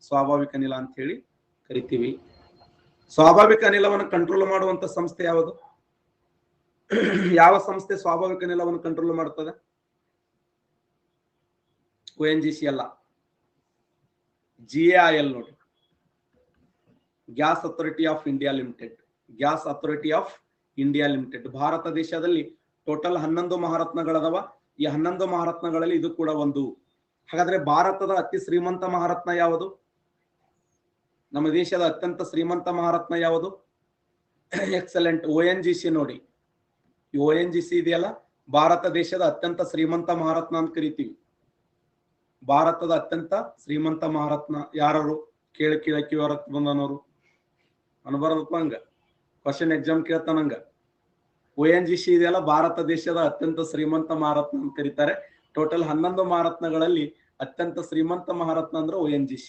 ಸ್ವಾಭಾವಿಕ ಅನಿಲ ಅಂತ ಹೇಳಿ ಕರಿತೀವಿ. ಸ್ವಾಭಾವಿಕ ಅನಿಲವನ್ನು ಕಂಟ್ರೋಲ್ ಮಾಡುವಂತ ಸಂಸ್ಥೆ ಯಾವುದು? ಯಾವ ಸಂಸ್ಥೆ ಸ್ವಾಭಾವಿಕ ಅನಿಲವನ್ನು ಕಂಟ್ರೋಲ್ ಮಾಡ್ತದೆ? ONGC ಅಲ್ಲ, GAIL ನೋಡಿ. Gas authority of India limited. Gas authority of India limited. Bharat ದೇಶದಲ್ಲಿ ಟೋಟಲ್ 11 ಮಹಾರತ್ನಗಳದವ. ಈ 11 ಮಹಾರತ್ನಗಳಲ್ಲಿ ಇದು ಕೂಡ ಒಂದು. ಹಾಗಾದ್ರೆ ಭಾರತದ ಅತಿ ಶ್ರೀಮಂತ ಮಹಾರತ್ನ ಯಾವುದು? ನಮ್ಮ ದೇಶದ ಅತ್ಯಂತ ಶ್ರೀಮಂತ ಮಹಾರತ್ನ ಯಾವುದು? ಎಕ್ಸಲೆಂಟ್, ONGC ನೋಡಿ. ಈ ONGC ಇದೆಯಲ್ಲ, ಭಾರತ ದೇಶದ ಅತ್ಯಂತ ಶ್ರೀಮಂತ ಮಹಾರತ್ನ ಅಂತ ಕರಿತೀವಿ. ಭಾರತದ ಅತ್ಯಂತ ಶ್ರೀಮಂತ ಮಹಾರತ್ನ ಯಾರು? ಕೇಳಕ್ಕೆ ಹೊರತ್ ಬಂದನವರು ಅನ್ಬಾರದಪ್ಪ ಹಂಗ. Question exam ಕೇಳ್ತಾನಂಗ. ONGC ಇದೆಯಲ್ಲ, ಭಾರತ ದೇಶದ ಅತ್ಯಂತ ಶ್ರೀಮಂತ ಮಹಾರತ್ನ ಅಂತ ಕರೀತಾರೆ. ಟೋಟಲ್ 11 ಮಹಾರತ್ನಗಳಲ್ಲಿ ಅತ್ಯಂತ ಶ್ರೀಮಂತ ಮಹಾರತ್ನ ಅಂದ್ರೆ ONGC.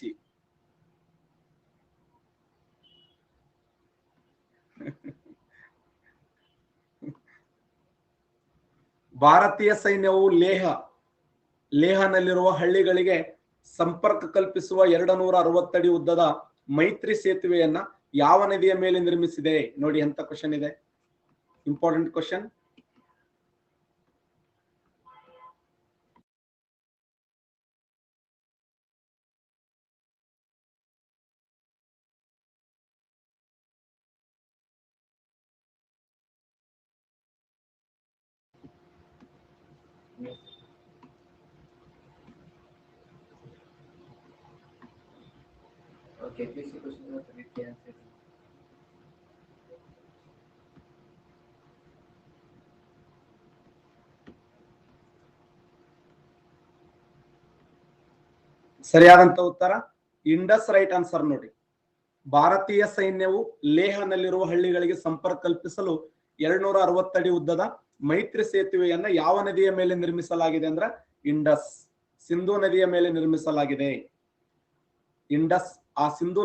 ಭಾರತೀಯ ಸೈನ್ಯವು ಲೇಹನಲ್ಲಿರುವ ಹಳ್ಳಿಗಳಿಗೆ ಸಂಪರ್ಕ ಕಲ್ಪಿಸುವ 260 ಅಡಿ ಉದ್ದದ ಮೈತ್ರಿ ಸೇತುವೆಯನ್ನ ಯಾವ ನದಿಯ ಮೇಲೆ ನಿರ್ಮಿಸಿದೆ? ನೋಡಿ ಎಂತ ಕ್ವಶನ್ ಇದೆ, ಇಂಪಾರ್ಟೆಂಟ್ ಕ್ವಶನ್. ಸರಿಯಾದಂತ ಉತ್ತರ ಇಂಡಸ್. ರೈಟ್ ಆನ್ಸರ್ ನೋಡಿ. ಭಾರತೀಯ ಸೈನ್ಯವು ಲೇಹನಲ್ಲಿರುವ ಹಳ್ಳಿಗಳಿಗೆ ಸಂಪರ್ಕ ಕಲ್ಪಿಸಲು 260 ಅಡಿ ಉದ್ದದ ಮೈತ್ರಿ ಸೇತುವೆಯನ್ನ ಯಾವ ನದಿಯ ಮೇಲೆ ನಿರ್ಮಿಸಲಾಗಿದೆ ಅಂದ್ರೆ ಇಂಡಸ್, ಸಿಂಧೂ ನದಿಯ ಮೇಲೆ ನಿರ್ಮಿಸಲಾಗಿದೆ. ಇಂಡಸ್, ಆ ಸಿಂಧೂ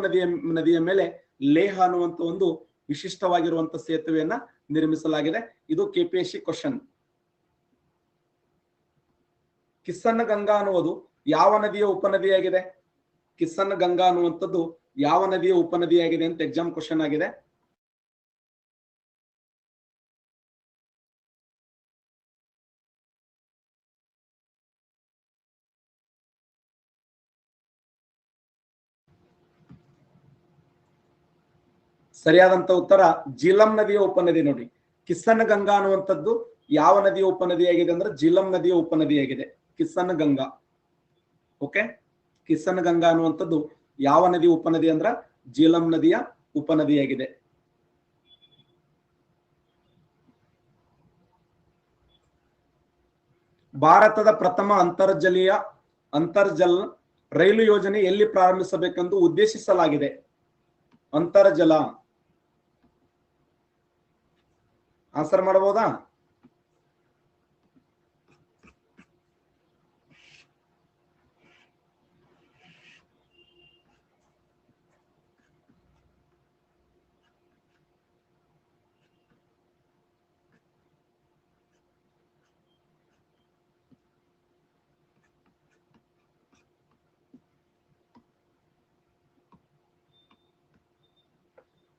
ನದಿಯ ಮೇಲೆ ಲೇಹ ಅನ್ನುವಂತ ಒಂದು ವಿಶಿಷ್ಟವಾಗಿರುವಂತ ಸೇತುವೆಯನ್ನ ನಿರ್ಮಿಸಲಾಗಿದೆ. ಇದು KPSC ಕ್ವಶನ್. ಕಿಸನ್ ಗಂಗಾ ಅನ್ನುವುದು ಯಾವ ನದಿಯ ಉಪನದಿಯಾಗಿದೆ? ಕಿಸನ್ ಗಂಗಾ ಅನ್ನುವಂಥದ್ದು ಯಾವ ನದಿಯ ಉಪನದಿಯಾಗಿದೆ ಅಂತ ಎಕ್ಸಾಮ್ ಕ್ವಶನ್ ಆಗಿದೆ. ಸರಿಯಾದಂತ ಉತ್ತರ ಜೀಲಂ ನದಿಯ ಉಪನದಿ. ನೋಡಿ, ಕಿಸನ್ ಗಂಗಾ ಅನ್ನುವಂಥದ್ದು ಯಾವ ನದಿಯ ಉಪನದಿಯಾಗಿದೆ ಅಂದ್ರೆ ಜೀಲಂ ನದಿಯ ಉಪನದಿಯಾಗಿದೆ, ಕಿಸನ್ ಗಂಗಾ. ಓಕೆ, ಕಿಸನ್ ಗಂಗಾ ಅನ್ನುವಂಥದ್ದು ಯಾವ ನದಿ ಉಪನದಿ ಅಂದ್ರ ಜೀಲಂ ನದಿಯ ಉಪನದಿಯಾಗಿದೆ. ಭಾರತದ ಪ್ರಥಮ ಅಂತರ್ಜಲ ರೈಲು ಯೋಜನೆ ಎಲ್ಲಿ ಪ್ರಾರಂಭಿಸಬೇಕೆಂದು ಉದ್ದೇಶಿಸಲಾಗಿದೆ? ಅಂತರ್ಜಲ ಆನ್ಸರ್ ಮಾಡಬಹುದಾ?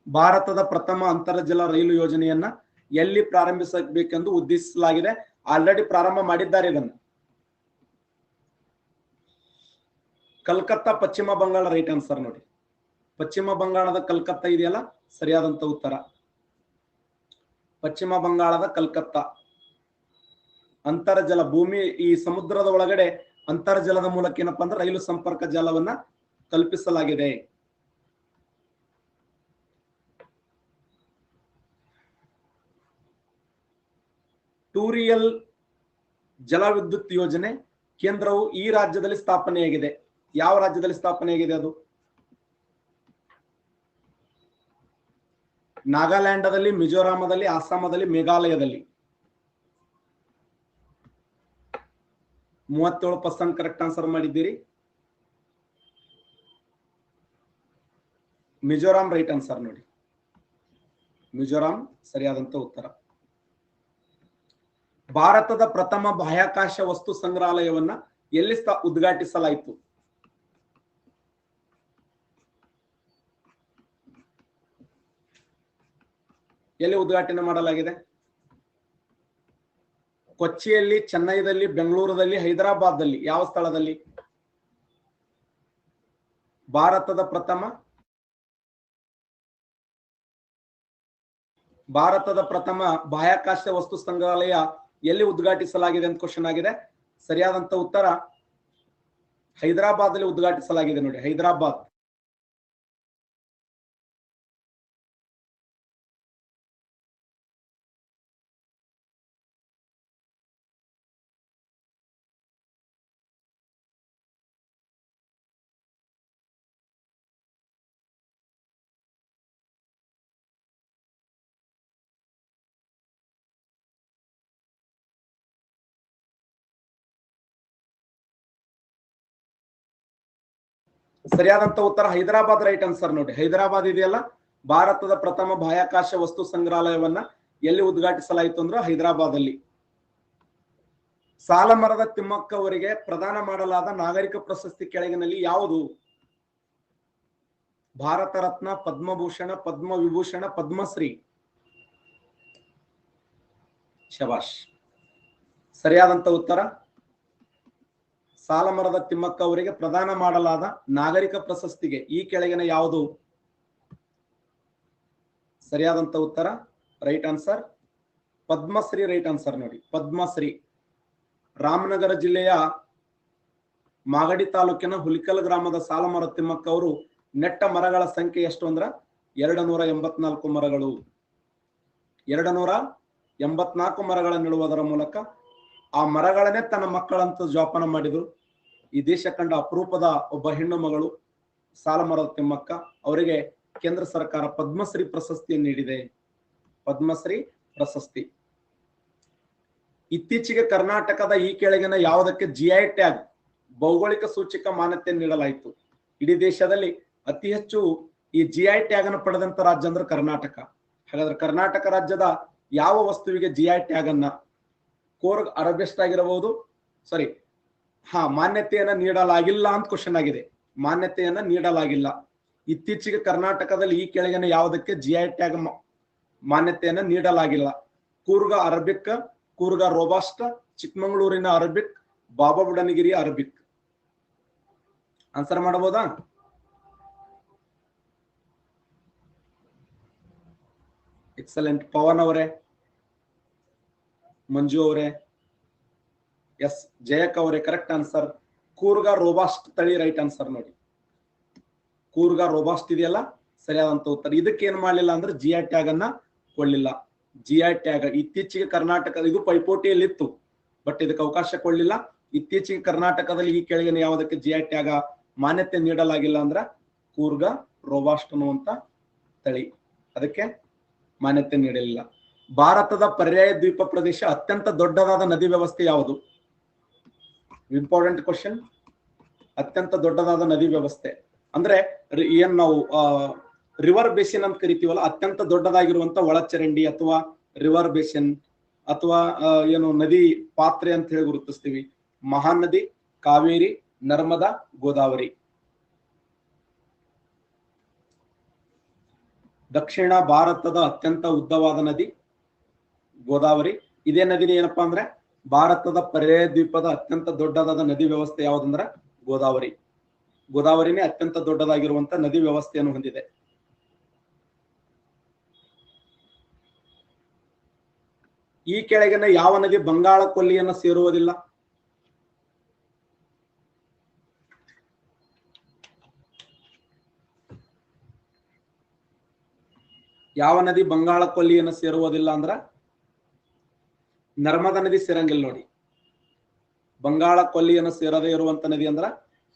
ಭಾರತದ ಪ್ರಥಮ ಅಂತರ್ಜಲ ರೈಲು ಯೋಜನೆಯನ್ನ ಎಲ್ಲಿ ಪ್ರಾರಂಭಿಸಬೇಕೆಂದು ಉದ್ದೇಶಿಸಲಾಗಿದೆ? ಆಲ್ರೆಡಿ ಪ್ರಾರಂಭ ಮಾಡಿದ್ದಾರೆ ಇದನ್ನು. ಕಲ್ಕತ್ತಾ, ಪಶ್ಚಿಮ ಬಂಗಾಳ. Right answer. ನೋಡಿ, ಪಶ್ಚಿಮ ಬಂಗಾಳದ ಕಲ್ಕತ್ತಾ ಇದೆಯಲ್ಲ, ಸರಿಯಾದಂತ ಉತ್ತರ ಪಶ್ಚಿಮ ಬಂಗಾಳದ ಕಲ್ಕತ್ತಾ. ಅಂತರ್ಜಲ ಭೂಮಿ ಈ ಸಮುದ್ರದ ಒಳಗಡೆ ಅಂತರ್ಜಲದ ಮೂಲಕ ಏನಪ್ಪಾ ಅಂದ್ರೆ ರೈಲು ಸಂಪರ್ಕ ಜಾಲವನ್ನ ಕಲ್ಪಿಸಲಾಗಿದೆ. ಟೂರಿಯಲ್ ಜಲವಿದ್ಯುತ್ ಯೋಜನೆ ಕೇಂದ್ರವು ಈ ರಾಜ್ಯದಲ್ಲಿ ಸ್ಥಾಪನೆಯಾಗಿದೆ. ಯಾವ ರಾಜ್ಯದಲ್ಲಿ ಸ್ಥಾಪನೆಯಾಗಿದೆ ಅದು? ನಾಗಾಲ್ಯಾಂಡದಲ್ಲಿ, ಮಿಜೋರಾಮದಲ್ಲಿ, ಅಸ್ಸಾಮದಲ್ಲಿ, ಮೇಘಾಲಯದಲ್ಲಿ. 37% ಕರೆಕ್ಟ್ ಆನ್ಸರ್ ಮಾಡಿದ್ದೀರಿ. Mizoram right answer. ನೋಡಿ, ಮಿಜೋರಾಂ ಸರಿಯಾದಂತ ಉತ್ತರ. ಭಾರತದ ಪ್ರಥಮ ಬಾಹ್ಯಾಕಾಶ ವಸ್ತು ಸಂಗ್ರಹಾಲಯವನ್ನ ಎಲ್ಲಿ ಉದ್ಘಾಟಿಸಲಾಯಿತು? ಎಲ್ಲಿ ಉದ್ಘಾಟನೆ ಮಾಡಲಾಗಿದೆ? ಕೊಚ್ಚಿಯಲ್ಲಿ, ಚೆನ್ನೈದಲ್ಲಿ, ಬೆಂಗಳೂರಲ್ಲಿ, ಹೈದರಾಬಾದ್ದಲ್ಲಿ. ಯಾವ ಸ್ಥಳದಲ್ಲಿ? ಭಾರತದ ಪ್ರಥಮ ಬಾಹ್ಯಾಕಾಶ ವಸ್ತು ಸಂಗ್ರಹಾಲಯ ಎಲ್ಲಿ ಉದ್ಘಾಟಿಸಲಾಗಿದೆ ಅಂತ ಕ್ವಶನ್ ಆಗಿದೆ. ಸರಿಯಾದಂತ ಉತ್ತರ ಹೈದರಾಬಾದ್ ಅಲ್ಲಿ ಉದ್ಘಾಟಿಸಲಾಗಿದೆ. ನೋಡಿ, ಹೈದರಾಬಾದ್. ಸರಿಯಾದಂತ ಉತ್ತರ ಹೈದರಾಬಾದ್ ರೈಟ್ ಆನ್ಸರ್. ನೋಡಿ, ಹೈದರಾಬಾದ್ ಇದೆಯಲ್ಲ, ಭಾರತದ ಪ್ರಥಮ ಬಾಹ್ಯಾಕಾಶ ವಸ್ತು ಸಂಗ್ರಹಾಲಯವನ್ನ ಎಲ್ಲಿ ಉದ್ಘಾಟಿಸಲಾಯಿತು ಅಂದ್ರೆ ಹೈದರಾಬಾದ್ ಅಲ್ಲಿ. ಸಾಲಮರದ ತಿಮ್ಮಕ್ಕ ಅವರಿಗೆ ಪ್ರದಾನ ಮಾಡಲಾದ ನಾಗರಿಕ ಪ್ರಶಸ್ತಿ ಕೆಳಗಿನಲ್ಲಿ ಯಾವುದು? ಭಾರತ ರತ್ನ, ಪದ್ಮಭೂಷಣ, ಪದ್ಮ ವಿಭೂಷಣ, ಪದ್ಮಶ್ರೀ. ಶಬಾಷ್. ಸರಿಯಾದಂತ ಉತ್ತರ ಸಾಲಮರದ ತಿಮ್ಮಕ್ಕ ಅವರಿಗೆ ಪ್ರದಾನ ಮಾಡಲಾದ ನಾಗರಿಕ ಪ್ರಶಸ್ತಿಗೆ ಈ ಕೆಳಗಿನ ಯಾವುದು? ಸರಿಯಾದಂತ ಉತ್ತರ right answer Padmashri right answer. ನೋಡಿ, ಪದ್ಮಶ್ರೀ. ರಾಮನಗರ ಜಿಲ್ಲೆಯ ಮಾಗಡಿ ತಾಲೂಕಿನ ಹುಲಿಕಲ್ ಗ್ರಾಮದ ಸಾಲಮರದ ತಿಮ್ಮಕ್ಕ ಅವರು ನೆಟ್ಟ ಮರಗಳ ಸಂಖ್ಯೆ ಎಷ್ಟು ಅಂದ್ರ 284 ಮರಗಳು. 284 ಮರಗಳನ್ನು ನೆಡುವುದರ ಮೂಲಕ ಆ ಮರಗಳನ್ನೇ ತನ್ನ ಮಕ್ಕಳಂತ ಜೋಪಾನ ಮಾಡಿದ್ರು. ಈ ದೇಶ ಕಂಡ ಅಪರೂಪದ ಒಬ್ಬ ಹೆಣ್ಣು ಮಗಳು ಸಾಲಮರದ ತಿಮ್ಮಕ್ಕ. ಅವರಿಗೆ ಕೇಂದ್ರ ಸರ್ಕಾರ ಪದ್ಮಶ್ರೀ ಪ್ರಶಸ್ತಿಯನ್ನು ನೀಡಿದೆ. ಪದ್ಮಶ್ರೀ ಪ್ರಶಸ್ತಿ. ಇತ್ತೀಚೆಗೆ ಕರ್ನಾಟಕದ ಈ ಕೆಳಗಿನ ಯಾವುದಕ್ಕೆ GI ಟ್ಯಾಗ್ ಭೌಗೋಳಿಕ ಸೂಚಕ ಮಾನ್ಯತೆ ನೀಡಲಾಯಿತು? ಇಡೀ ದೇಶದಲ್ಲಿ ಅತಿ ಹೆಚ್ಚು ಈ GI ಟ್ಯಾಗ್ ಅನ್ನು ಪಡೆದಂತ ರಾಜ್ಯ ಅಂದ್ರೆ ಕರ್ನಾಟಕ. ಹಾಗಾದ್ರೆ ಕರ್ನಾಟಕ ರಾಜ್ಯದ ಯಾವ ವಸ್ತುವಿಗೆ GI ಟ್ಯಾಗ್ ಅನ್ನ ಕೋರ್ಗ್ ಅರಬೆಸ್ಟ್ ಆಗಿರಬಹುದು, ಸಾರಿ ಮಾನ್ಯತೆಯನ್ನ ನೀಡಲಾಗಿಲ್ಲ ಅಂತ ಕ್ವಶನ್ ಆಗಿದೆ. ಮಾನ್ಯತೆಯನ್ನ ನೀಡಲಾಗಿಲ್ಲ. ಇತ್ತೀಚೆಗೆ ಕರ್ನಾಟಕದಲ್ಲಿ ಈ ಕೆಳಗಿನ ಯಾವುದಕ್ಕೆ GI ಟ್ಯಾಗ್ ಮಾನ್ಯತೆಯನ್ನ ನೀಡಲಾಗಿಲ್ಲ? ಕೂರ್ಗ ಅರಬಿಕ್, ಕೂರ್ಗ ರೋಬಾಸ್ಟ್, ಚಿಕ್ಕಮಗಳೂರಿನ ಅರಬಿಕ್, ಬಾಬಾ ಬುಡನಗಿರಿ ಅರಬಿಕ್. ಆನ್ಸರ್ ಮಾಡಬಹುದಾ? ಎಕ್ಸಲೆಂಟ್. ಪವನ್ ಅವರೇ, ಮಂಜು ಅವರೇ, ಎಸ್ ಜಯಕ್ ಅವರೇ ಕರೆಕ್ಟ್ ಆನ್ಸರ್. ಕೂರ್ಗ ರೋಬಾಸ್ಟ್ ತಳಿ ರೈಟ್ ಆನ್ಸರ್ ನೋಡಿ. ಕೂರ್ಗ ರೋಬಾಸ್ಟ್ ಇದೆಯಲ್ಲ ಸರಿಯಾದಂತ ಉತ್ತರ. ಇದಕ್ಕೆ ಏನ್ ಮಾಡ್ಲಿಲ್ಲ ಅಂದ್ರೆ ಜಿಐ ಟ್ಯಾಗ್ ಅನ್ನ ಕೊಡ್ಲಿಲ್ಲ. ಜಿಐ ಟ್ಯಾಗ್ ಇತ್ತೀಚೆಗೆ ಕರ್ನಾಟಕ ಇದು ಪೈಪೋಟಿಯಲ್ಲಿ ಇತ್ತು, ಬಟ್ ಇದಕ್ಕೆ ಅವಕಾಶ ಕೊಡ್ಲಿಲ್ಲ. ಇತ್ತೀಚೆಗೆ ಕರ್ನಾಟಕದಲ್ಲಿ ಈ ಕೆಳಗಿನ ಯಾವುದಕ್ಕೆ ಜಿಐ ಟ್ಯಾಗ್ ಮಾನ್ಯತೆ ನೀಡಲಾಗಿಲ್ಲ ಅಂದ್ರೆ ಕೂರ್ಗ ರೋಬಾಸ್ಟ್ ಅನ್ನುವಂತ ತಳಿ, ಅದಕ್ಕೆ ಮಾನ್ಯತೆ ನೀಡಲಿಲ್ಲ. ಭಾರತದ ಪರ್ಯಾಯ ದ್ವೀಪ ಪ್ರದೇಶ ಅತ್ಯಂತ ದೊಡ್ಡದಾದ ನದಿ ವ್ಯವಸ್ಥೆ ಯಾವುದು? Important question. ಅತ್ಯಂತ ದೊಡ್ಡದಾದ ನದಿ ವ್ಯವಸ್ಥೆ ಅಂದ್ರೆ ಏನ್ ನಾವು ರಿವರ್ ಬೇಸಿನ್ ಅಂತ ಕರಿತೀವಲ್ಲ, ಅತ್ಯಂತ ದೊಡ್ಡದಾಗಿರುವಂತ ಒಳಚರಂಡಿ ಅಥವಾ ರಿವರ್ ಬೇಸಿನ್ ಅಥವಾ ಏನು ನದಿ ಪಾತ್ರೆ ಅಂತ ಹೇಳಿ ಗುರುತಿಸ್ತೀವಿ. ಮಹಾನದಿ, ಕಾವೇರಿ, ನರ್ಮದಾ, ಗೋದಾವರಿ. ದಕ್ಷಿಣ ಭಾರತದ ಅತ್ಯಂತ ಉದ್ದವಾದ ನದಿ ಗೋದಾವರಿ. ಇದೇ ನದಿನ ಏನಪ್ಪಾ ಅಂದ್ರೆ ಭಾರತದ ಪರ್ಯಾಯ ದ್ವೀಪದ ಅತ್ಯಂತ ದೊಡ್ಡದಾದ ನದಿ ವ್ಯವಸ್ಥೆ ಯಾವುದಂದ್ರೆ ಗೋದಾವರಿ. ಗೋದಾವರಿನೇ ಅತ್ಯಂತ ದೊಡ್ಡದಾಗಿರುವಂತ ನದಿ ವ್ಯವಸ್ಥೆಯನ್ನು ಹೊಂದಿದೆ. ಈ ಕೆಳಗಿನ ಯಾವ ನದಿ ಬಂಗಾಳ ಕೊಲ್ಲಿಯನ್ನು ಸೇರುವುದಿಲ್ಲ? ಯಾವ ನದಿ ಬಂಗಾಳ ಕೊಲ್ಲಿಯನ್ನು ಸೇರುವುದಿಲ್ಲ ಅಂದ್ರ ನರ್ಮದಾ ನದಿ ಸೇರಂಗಿಲ್ಲ ನೋಡಿ. ಬಂಗಾಳ ಕೊಲ್ಲಿಯನ್ನು ಸೇರದೇ ಇರುವಂತ ನದಿ ಅಂದ್ರ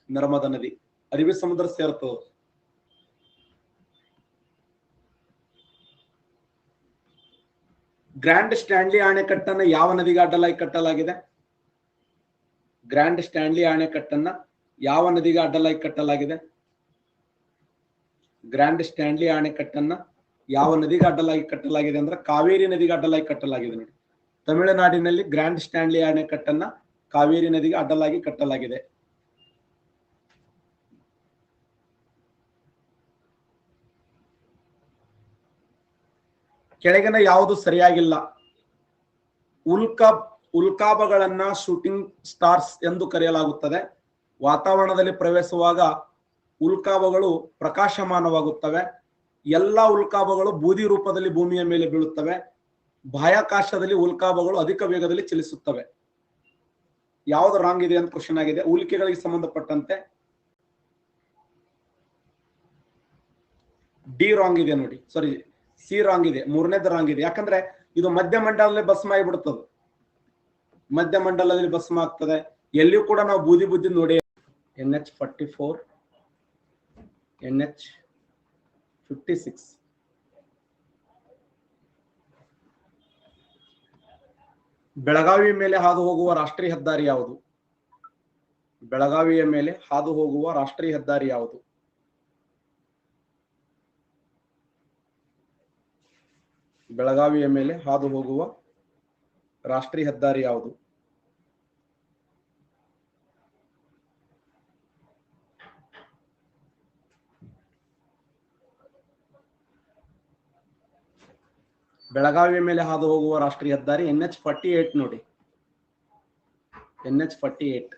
ನರ್ಮದಾ ನದಿ. ಅರಬ್ಬಿ ಸಮುದ್ರ ಸೇರ್ತದೆ. ಗ್ರ್ಯಾಂಡ್ ಸ್ಟ್ಯಾನ್ಲಿ ಅಣೆಕಟ್ಟನ್ನು ಯಾವ ನದಿಗೆ ಅಡ್ಡಲಾಗಿ ಕಟ್ಟಲಾಗಿದೆ? ಗ್ರ್ಯಾಂಡ್ ಸ್ಟ್ಯಾನ್ಲಿ ಅಣೆಕಟ್ಟನ್ನ ಯಾವ ನದಿಗೆ ಅಡ್ಡಲಾಗಿ ಕಟ್ಟಲಾಗಿದೆ? ಗ್ರ್ಯಾಂಡ್ ಸ್ಟ್ಯಾನ್ಲಿ ಅಣೆಕಟ್ಟನ್ನ ಯಾವ ನದಿಗೆ ಅಡ್ಡಲಾಗಿ ಕಟ್ಟಲಾಗಿದೆ ಅಂದ್ರೆ ಕಾವೇರಿ ನದಿಗೆ ಅಡ್ಡಲಾಗಿ ಕಟ್ಟಲಾಗಿದೆ ನೋಡಿ. ತಮಿಳುನಾಡಿನಲ್ಲಿ ಗ್ರ್ಯಾಂಡ್ ಸ್ಟ್ಯಾನ್ಲಿ ಅಣೆಕಟ್ಟನ್ನ ಕಾವೇರಿ ನದಿಗೆ ಅಡ್ಡಲಾಗಿ ಕಟ್ಟಲಾಗಿದೆ. ಕೆಳಗಿನ ಯಾವುದು ಸರಿಯಾಗಿಲ್ಲ? ಉಲ್ಕಾಬಗಳನ್ನ ಶೂಟಿಂಗ್ ಸ್ಟಾರ್ಸ್ ಎಂದು ಕರೆಯಲಾಗುತ್ತದೆ. ವಾತಾವರಣದಲ್ಲಿ ಪ್ರವೇಶಿಸುವಾಗ ಉಲ್ಕಾಬಗಳು ಪ್ರಕಾಶಮಾನವಾಗುತ್ತವೆ. ಎಲ್ಲಾ ಉಲ್ಕಾಬಗಳು ಬೂದಿ ರೂಪದಲ್ಲಿ ಭೂಮಿಯ ಮೇಲೆ ಬೀಳುತ್ತವೆ. ಬಾಹ್ಯಾಕಾಶದಲ್ಲಿ ಉಲ್ಕಾಬಗಳು ಅಧಿಕ ವೇಗದಲ್ಲಿ ಚಲಿಸುತ್ತವೆ. ಯಾವ್ದು ರಾಂಗ್ ಇದೆ ಅಂತ ಕ್ವಶನ್ ಆಗಿದೆ. ಉಲ್ಕೆಗಳಿಗೆ ಸಂಬಂಧಪಟ್ಟಂತೆ ಡಿ ರಾಂಗ್ ಇದೆ ನೋಡಿ, ಸಾರಿ ಸಿ ರಾಂಗ್ ಇದೆ, ಮೂರನೇದು ರಾಂಗ್ ಇದೆ. ಯಾಕಂದ್ರೆ ಇದು ಮಧ್ಯಮಂಡಲದಲ್ಲಿ ಭಸ್ಮ ಆಗಿಬಿಡುತ್ತದೆ. ಮಧ್ಯಮಂಡಲದಲ್ಲಿ ಭಸ್ಮ ಆಗ್ತದೆ. ಎಲ್ಲಿಯೂ ಕೂಡ ನಾವು ಬೂದಿ ಬೂದಿ ನೋಡಿ. NH44, NH56. ಬೆಳಗಾವಿ ಮೇಲೆ ಹಾದು ಹೋಗುವ ರಾಷ್ಟ್ರೀಯ ಹೆದ್ದಾರಿ ಯಾವುದು? ಬೆಳಗಾವಿಯ ಮೇಲೆ ಹಾದು ಹೋಗುವ ರಾಷ್ಟ್ರೀಯ ಹೆದ್ದಾರಿ ಯಾವುದು? ಬೆಳಗಾವಿಯ ಮೇಲೆ ಹಾದು ಹೋಗುವ ರಾಷ್ಟ್ರೀಯ ಹೆದ್ದಾರಿ ಯಾವುದು? ಬೆಳಗಾವಿಯ ಮೇಲೆ ಹಾದು ಹೋಗುವ ರಾಷ್ಟ್ರೀಯ ಹೆದ್ದಾರಿ NH48 ನೋಡಿ. NH48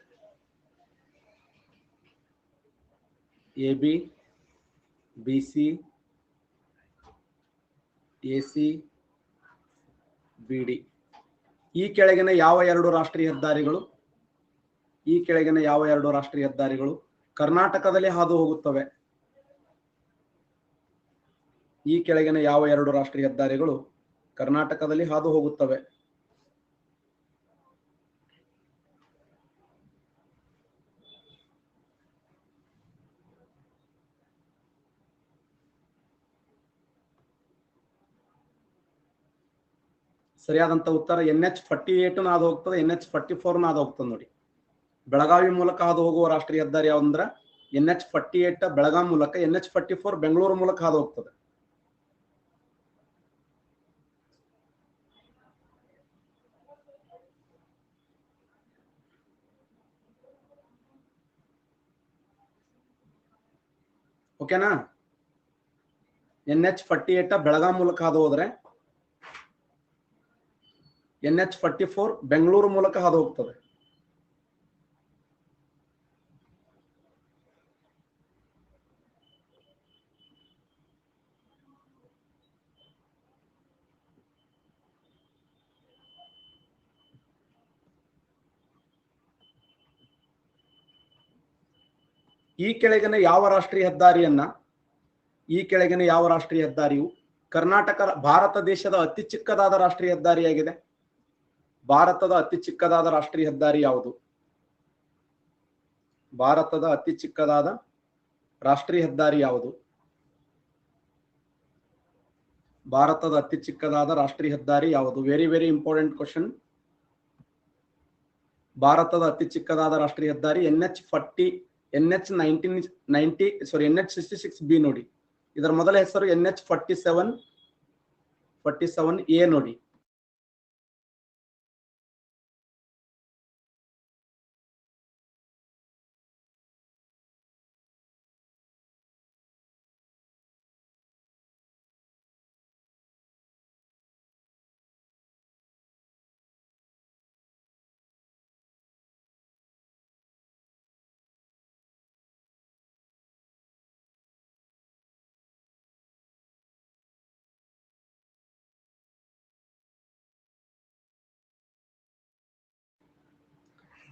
AB, BC, AC, BD. ಈ ಕೆಳಗಿನ ಯಾವ ಎರಡು ರಾಷ್ಟ್ರೀಯ ಹೆದ್ದಾರಿಗಳು ಕರ್ನಾಟಕದಲ್ಲಿ ಹಾದು ಹೋಗುತ್ತವೆ? ಈ ಕೆಳಗಿನ ಯಾವ ಎರಡು ರಾಷ್ಟ್ರೀಯ ಹೆದ್ದಾರಿಗಳು ಕರ್ನಾಟಕದಲ್ಲಿ ಹಾದು ಹೋಗುತ್ತವೆ? ಸರಿಯಾದಂತ ಉತ್ತರ NH48 ಹಾದು ಹೋಗ್ತದೆ, NH44 ಹಾದು ಹೋಗ್ತದೆ ನೋಡಿ. ಬೆಳಗಾವಿ ಮೂಲಕ ಹಾದು ಹೋಗುವ ರಾಷ್ಟ್ರೀಯ ಹೆದ್ದಾರಿ ಯಾವಂದ್ರ NH48 ಬೆಳಗಾವಿ ಮೂಲಕ, NH44 ಬೆಂಗಳೂರು ಮೂಲಕ ಹಾದು ಹೋಗ್ತದೆ. ಓಕೆನಾ? NH48 ಬೆಳಗಾವಿ ಮೂಲಕ ಹಾದು ಹೋದ್ರೆ NH44 ಬೆಂಗಳೂರು ಮೂಲಕ ಹಾದು ಹೋಗ್ತದೆ. ಈ ಕೆಳಗಿನ ಯಾವ ರಾಷ್ಟ್ರೀಯ ಹೆದ್ದಾರಿಯನ್ನ ಈ ಕೆಳಗಿನ ಯಾವ ರಾಷ್ಟ್ರೀಯ ಹೆದ್ದಾರಿಯು ಕರ್ನಾಟಕ ಭಾರತ ದೇಶದ ಅತಿ ಚಿಕ್ಕದಾದ ರಾಷ್ಟ್ರೀಯ ಹೆದ್ದಾರಿಯಾಗಿದೆ? ಭಾರತದ ಅತಿ ಚಿಕ್ಕದಾದ ರಾಷ್ಟ್ರೀಯ ಹೆದ್ದಾರಿ ಯಾವುದು? ಭಾರತದ ಅತಿ ಚಿಕ್ಕದಾದ ರಾಷ್ಟ್ರೀಯ ಹೆದ್ದಾರಿ ಯಾವುದು? ಭಾರತದ ಅತಿ ಚಿಕ್ಕದಾದ ರಾಷ್ಟ್ರೀಯ ಹೆದ್ದಾರಿ ಯಾವುದು? Very very important question. ಭಾರತದ ಅತಿ ಚಿಕ್ಕದಾದ ರಾಷ್ಟ್ರೀಯ ಹೆದ್ದಾರಿ NH40 NH66B ನೋಡಿ. ಇದರ ಮೊದಲ ಹೆಸರು NH47A ನೋಡಿ.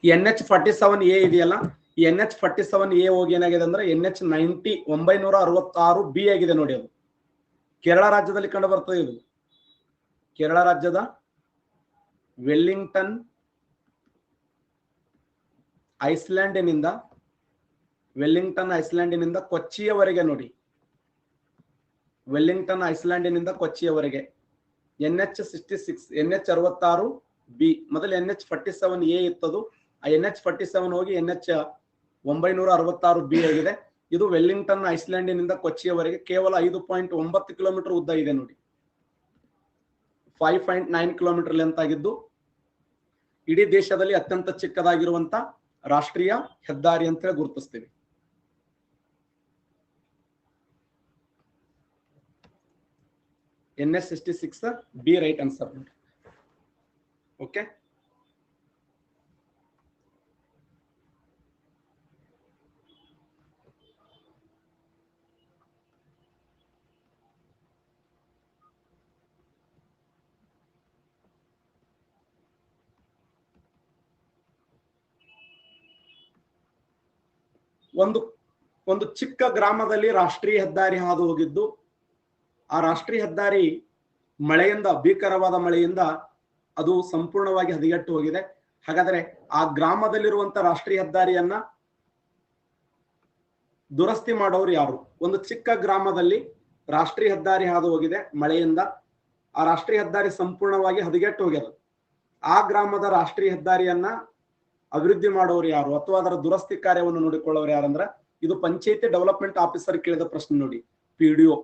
NH47A ಇದೆಯಲ್ಲ, ಈ NH47A ಹೋಗಿ ಏನಾಗಿದೆ ಅಂದ್ರೆ NH90 966B ಆಗಿದೆ ನೋಡಿ. ಅದು ಕೇರಳ ರಾಜ್ಯದಲ್ಲಿ ಕಂಡು ಬರ್ತದೆ. ಇದು ಕೇರಳ ರಾಜ್ಯದ ವೆಲ್ಲಿಂಗ್ಟನ್ ಐಸ್ಲ್ಯಾಂಡಿನಿಂದ ಕೊಚ್ಚಿಯವರೆಗೆ ನೋಡಿ. ವೆಲ್ಲಿಂಗ್ಟನ್ ಐಸ್ಲ್ಯಾಂಡಿನಿಂದ ಕೊಚ್ಚಿಯವರೆಗೆ NH66 NH66B. ಮೊದಲು NH47A ಇತ್ತದು. ಆ NH47 ಹೋಗಿ NH966B ಆಗಿದೆ. ಇದು ವೆಲ್ಲಿಂಗ್ಟನ್ ಐಸ್ಲ್ಯಾಂಡಿನಿಂದ ಕೊಚ್ಚಿಯವರೆಗೆ ಕೇವಲ 5.9 ಕಿಲೋಮೀಟರ್ ಉದ್ದ ಇದೆ ನೋಡಿ. 5.9 ಕಿಲೋಮೀಟರ್ ಲೆಂತ್ ಆಗಿದ್ದು ಇಡೀ ದೇಶದಲ್ಲಿ ಅತ್ಯಂತ ಚಿಕ್ಕದಾಗಿರುವಂತ ರಾಷ್ಟ್ರೀಯ ಹೆದ್ದಾರಿ ಅಂತ ಗುರುತಿಸ್ತೀವಿ. NH66B right answer. ಓಕೆ, ಒಂದು ಚಿಕ್ಕ ಗ್ರಾಮದಲ್ಲಿ ರಾಷ್ಟ್ರೀಯ ಹೆದ್ದಾರಿ ಹಾದು ಹೋಗಿದ್ದು, ಆ ರಾಷ್ಟ್ರೀಯ ಹೆದ್ದಾರಿ ಮಳೆಯಿಂದ, ಭೀಕರವಾದ ಮಳೆಯಿಂದ ಅದು ಸಂಪೂರ್ಣವಾಗಿ ಹದಗೆಟ್ಟು ಹೋಗಿದೆ. ಹಾಗಾದ್ರೆ ಆ ಗ್ರಾಮದಲ್ಲಿರುವಂತ ರಾಷ್ಟ್ರೀಯ ಹೆದ್ದಾರಿಯನ್ನ ದುರಸ್ತಿ ಮಾಡೋರು ಯಾರು? ಒಂದು ಚಿಕ್ಕ ಗ್ರಾಮದಲ್ಲಿ ರಾಷ್ಟ್ರೀಯ ಹೆದ್ದಾರಿ ಹಾದು ಹೋಗಿದೆ ಮಳೆಯಿಂದ, ಆ ರಾಷ್ಟ್ರೀಯ ಹೆದ್ದಾರಿ ಸಂಪೂರ್ಣವಾಗಿ ಹದಗೆಟ್ಟು ಹೋಗ್ಯದ. ಆ ಗ್ರಾಮದ ರಾಷ್ಟ್ರೀಯ ಹೆದ್ದಾರಿಯನ್ನ ಅಭಿವೃದ್ಧಿ ಮಾಡೋರು ಯಾರು ಅಥವಾ ಅದರ ದುರಸ್ತಿ ಕಾರ್ಯವನ್ನು ನೋಡಿಕೊಳ್ಳೋರು ಯಾರಂದ್ರ ಇದು ಪಂಚಾಯತಿ ಡೆವಲಪ್ಮೆಂಟ್ ಆಫೀಸರ್ ಕೇಳಿದ ಪ್ರಶ್ನೆ ನೋಡಿ. PDO.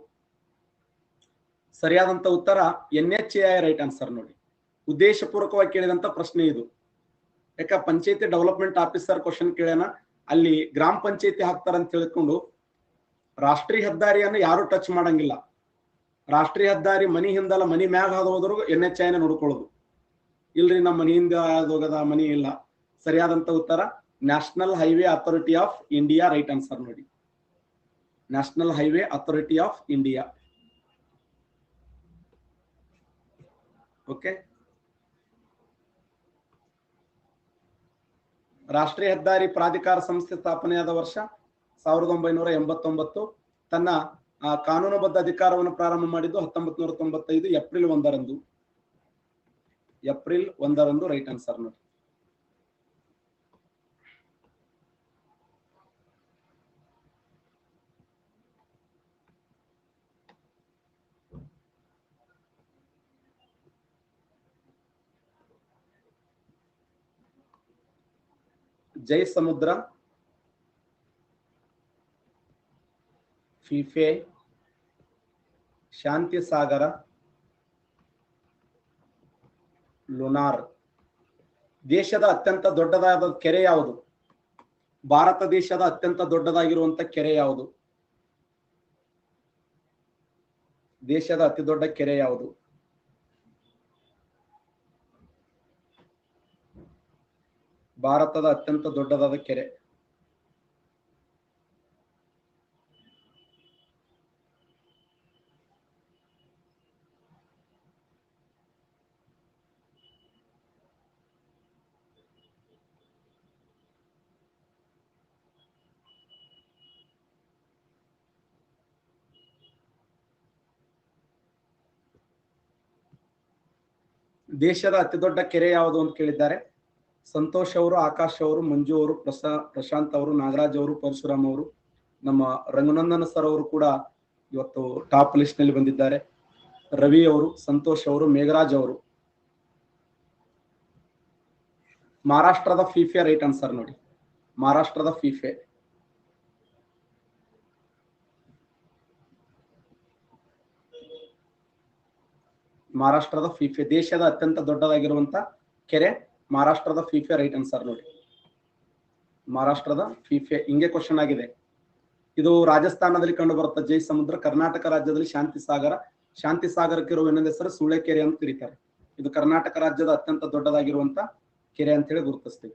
ಸರಿಯಾದಂತ ಉತ್ತರ NHAI ರೈಟ್ ಆನ್ಸರ್ ನೋಡಿ. ಉದ್ದೇಶಪೂರ್ವಕವಾಗಿ ಕೇಳಿದಂತ ಪ್ರಶ್ನೆ ಇದು. ಯಾಕ ಪಂಚಾಯತಿ ಡೆವಲಪ್ಮೆಂಟ್ ಆಫೀಸರ್ ಕ್ವಶನ್ ಕೇಳ್ಯಾನ, ಅಲ್ಲಿ ಗ್ರಾಮ ಪಂಚಾಯತಿ ಹಾಕ್ತಾರಂತ ತಿಳ್ಕೊಂಡು ರಾಷ್ಟ್ರೀಯ ಹೆದ್ದಾರಿಯನ್ನು ಯಾರು ಟಚ್ ಮಾಡಂಗಿಲ್ಲ. ರಾಷ್ಟ್ರೀಯ ಹೆದ್ದಾರಿ ಮನಿ ಹಿಂದಲ್ಲ, ಮನಿ ಮ್ಯಾಗ ಹಾದು ಹೋದ್ರು NHAI ನೋಡ್ಕೊಳ್ಳೋದು. ಇಲ್ರಿ ನಮ್ಮ ಮನಿ ಹಿಂದ ಹೋಗದ, ಮನಿ ಇಲ್ಲ. ಸರಿಯಾದಂತ ಉತ್ತರ national highway authority of India right answer ನೋಡಿ. National highway authority of India. Okay, ರಾಷ್ಟ್ರೀಯ ಹೆದ್ದಾರಿ ಪ್ರಾಧಿಕಾರ ಸಂಸ್ಥೆ ಸ್ಥಾಪನೆಯಾದ ವರ್ಷ 1989. ತನ್ನ ಕಾನೂನುಬದ್ಧ ಅಧಿಕಾರವನ್ನು ಪ್ರಾರಂಭ ಮಾಡಿದ್ದು 1995 ಏಪ್ರಿಲ್ 1ರಂದು. ಏಪ್ರಿಲ್ 1ರಂದು ರೈಟ್ ಆನ್ಸರ್ ನೋಡಿ. ಜೈ ಸಮುದ್ರ, ಫಿಫೆ, ಶಾಂತಿ ಸಾಗರ, ಲುನಾರ್. ದೇಶದ ಅತ್ಯಂತ ದೊಡ್ಡದಾದ ಕೆರೆ ಯಾವುದು? ಭಾರತ ದೇಶದ ಅತ್ಯಂತ ದೊಡ್ಡದಾಗಿರುವಂತ ಕೆರೆ ಯಾವುದು? ದೇಶದ ಅತಿ ದೊಡ್ಡ ಕೆರೆ ಯಾವುದು? ಭಾರತದ ಅತ್ಯಂತ ದೊಡ್ಡದಾದ ಕೆರೆ. ದೇಶದ ಅತಿ ದೊಡ್ಡ ಕೆರೆ ಯಾವುದು ಅಂತ ಕೇಳಿದ್ದಾರೆ. ಸಂತೋಷ್ ಅವರು, ಆಕಾಶ್ ಅವರು, ಮಂಜು ಅವರು, ಪ್ರಶಾಂತ್ ಅವರು, ನಾಗರಾಜ್ ಅವರು, ಪರಶುರಾಮ್ ಅವರು, ನಮ್ಮ ರಂಗನಂದನ್ ಸರ್ ಅವರು ಕೂಡ ಇವತ್ತು ಟಾಪ್ ಲಿಸ್ಟ್ ನಲ್ಲಿ ಬಂದಿದ್ದಾರೆ. ರವಿ ಅವರು, ಸಂತೋಷ್ ಅವರು, ಮೇಘರಾಜ್ ಅವರು. ಮಹಾರಾಷ್ಟ್ರದ ಫಿಫೆ ರೈಟ್ ಆನ್ಸರ್ ನೋಡಿ. ಮಹಾರಾಷ್ಟ್ರದ ಫಿಫೆ. ಮಹಾರಾಷ್ಟ್ರದ ಫಿಫೆ ದೇಶದ ಅತ್ಯಂತ ದೊಡ್ಡದಾಗಿರುವಂತ ಕೆರೆ ಮಹಾರಾಷ್ಟ್ರದ ಫಿಫೆ ರೈಟ್ ಆನ್ಸರ್ ನೋಡಿ. ಮಹಾರಾಷ್ಟ್ರದ ಫಿಫೆ. ಹಿಂಗೆ ಕ್ವಶನ್ ಆಗಿದೆ. ಇದು ರಾಜಸ್ಥಾನದಲ್ಲಿ ಕಂಡು ಬರುತ್ತೆ ಜೈ ಸಮುದ್ರ. ಕರ್ನಾಟಕ ರಾಜ್ಯದಲ್ಲಿ ಶಾಂತಿ ಸಾಗರ. ಶಾಂತಿ ಸಾಗರಕ್ಕೆ ಇರುವ ಇನ್ನೊಂದು ಹೆಸರು ಸೂಳೆಕೆರೆ ಅಂತ ಕರೀತಾರೆ. ಇದು ಕರ್ನಾಟಕ ರಾಜ್ಯದ ಅತ್ಯಂತ ದೊಡ್ಡದಾಗಿರುವಂತ ಕೆರೆ ಅಂತ ಹೇಳಿ ಗುರುತಿಸ್ತೀವಿ.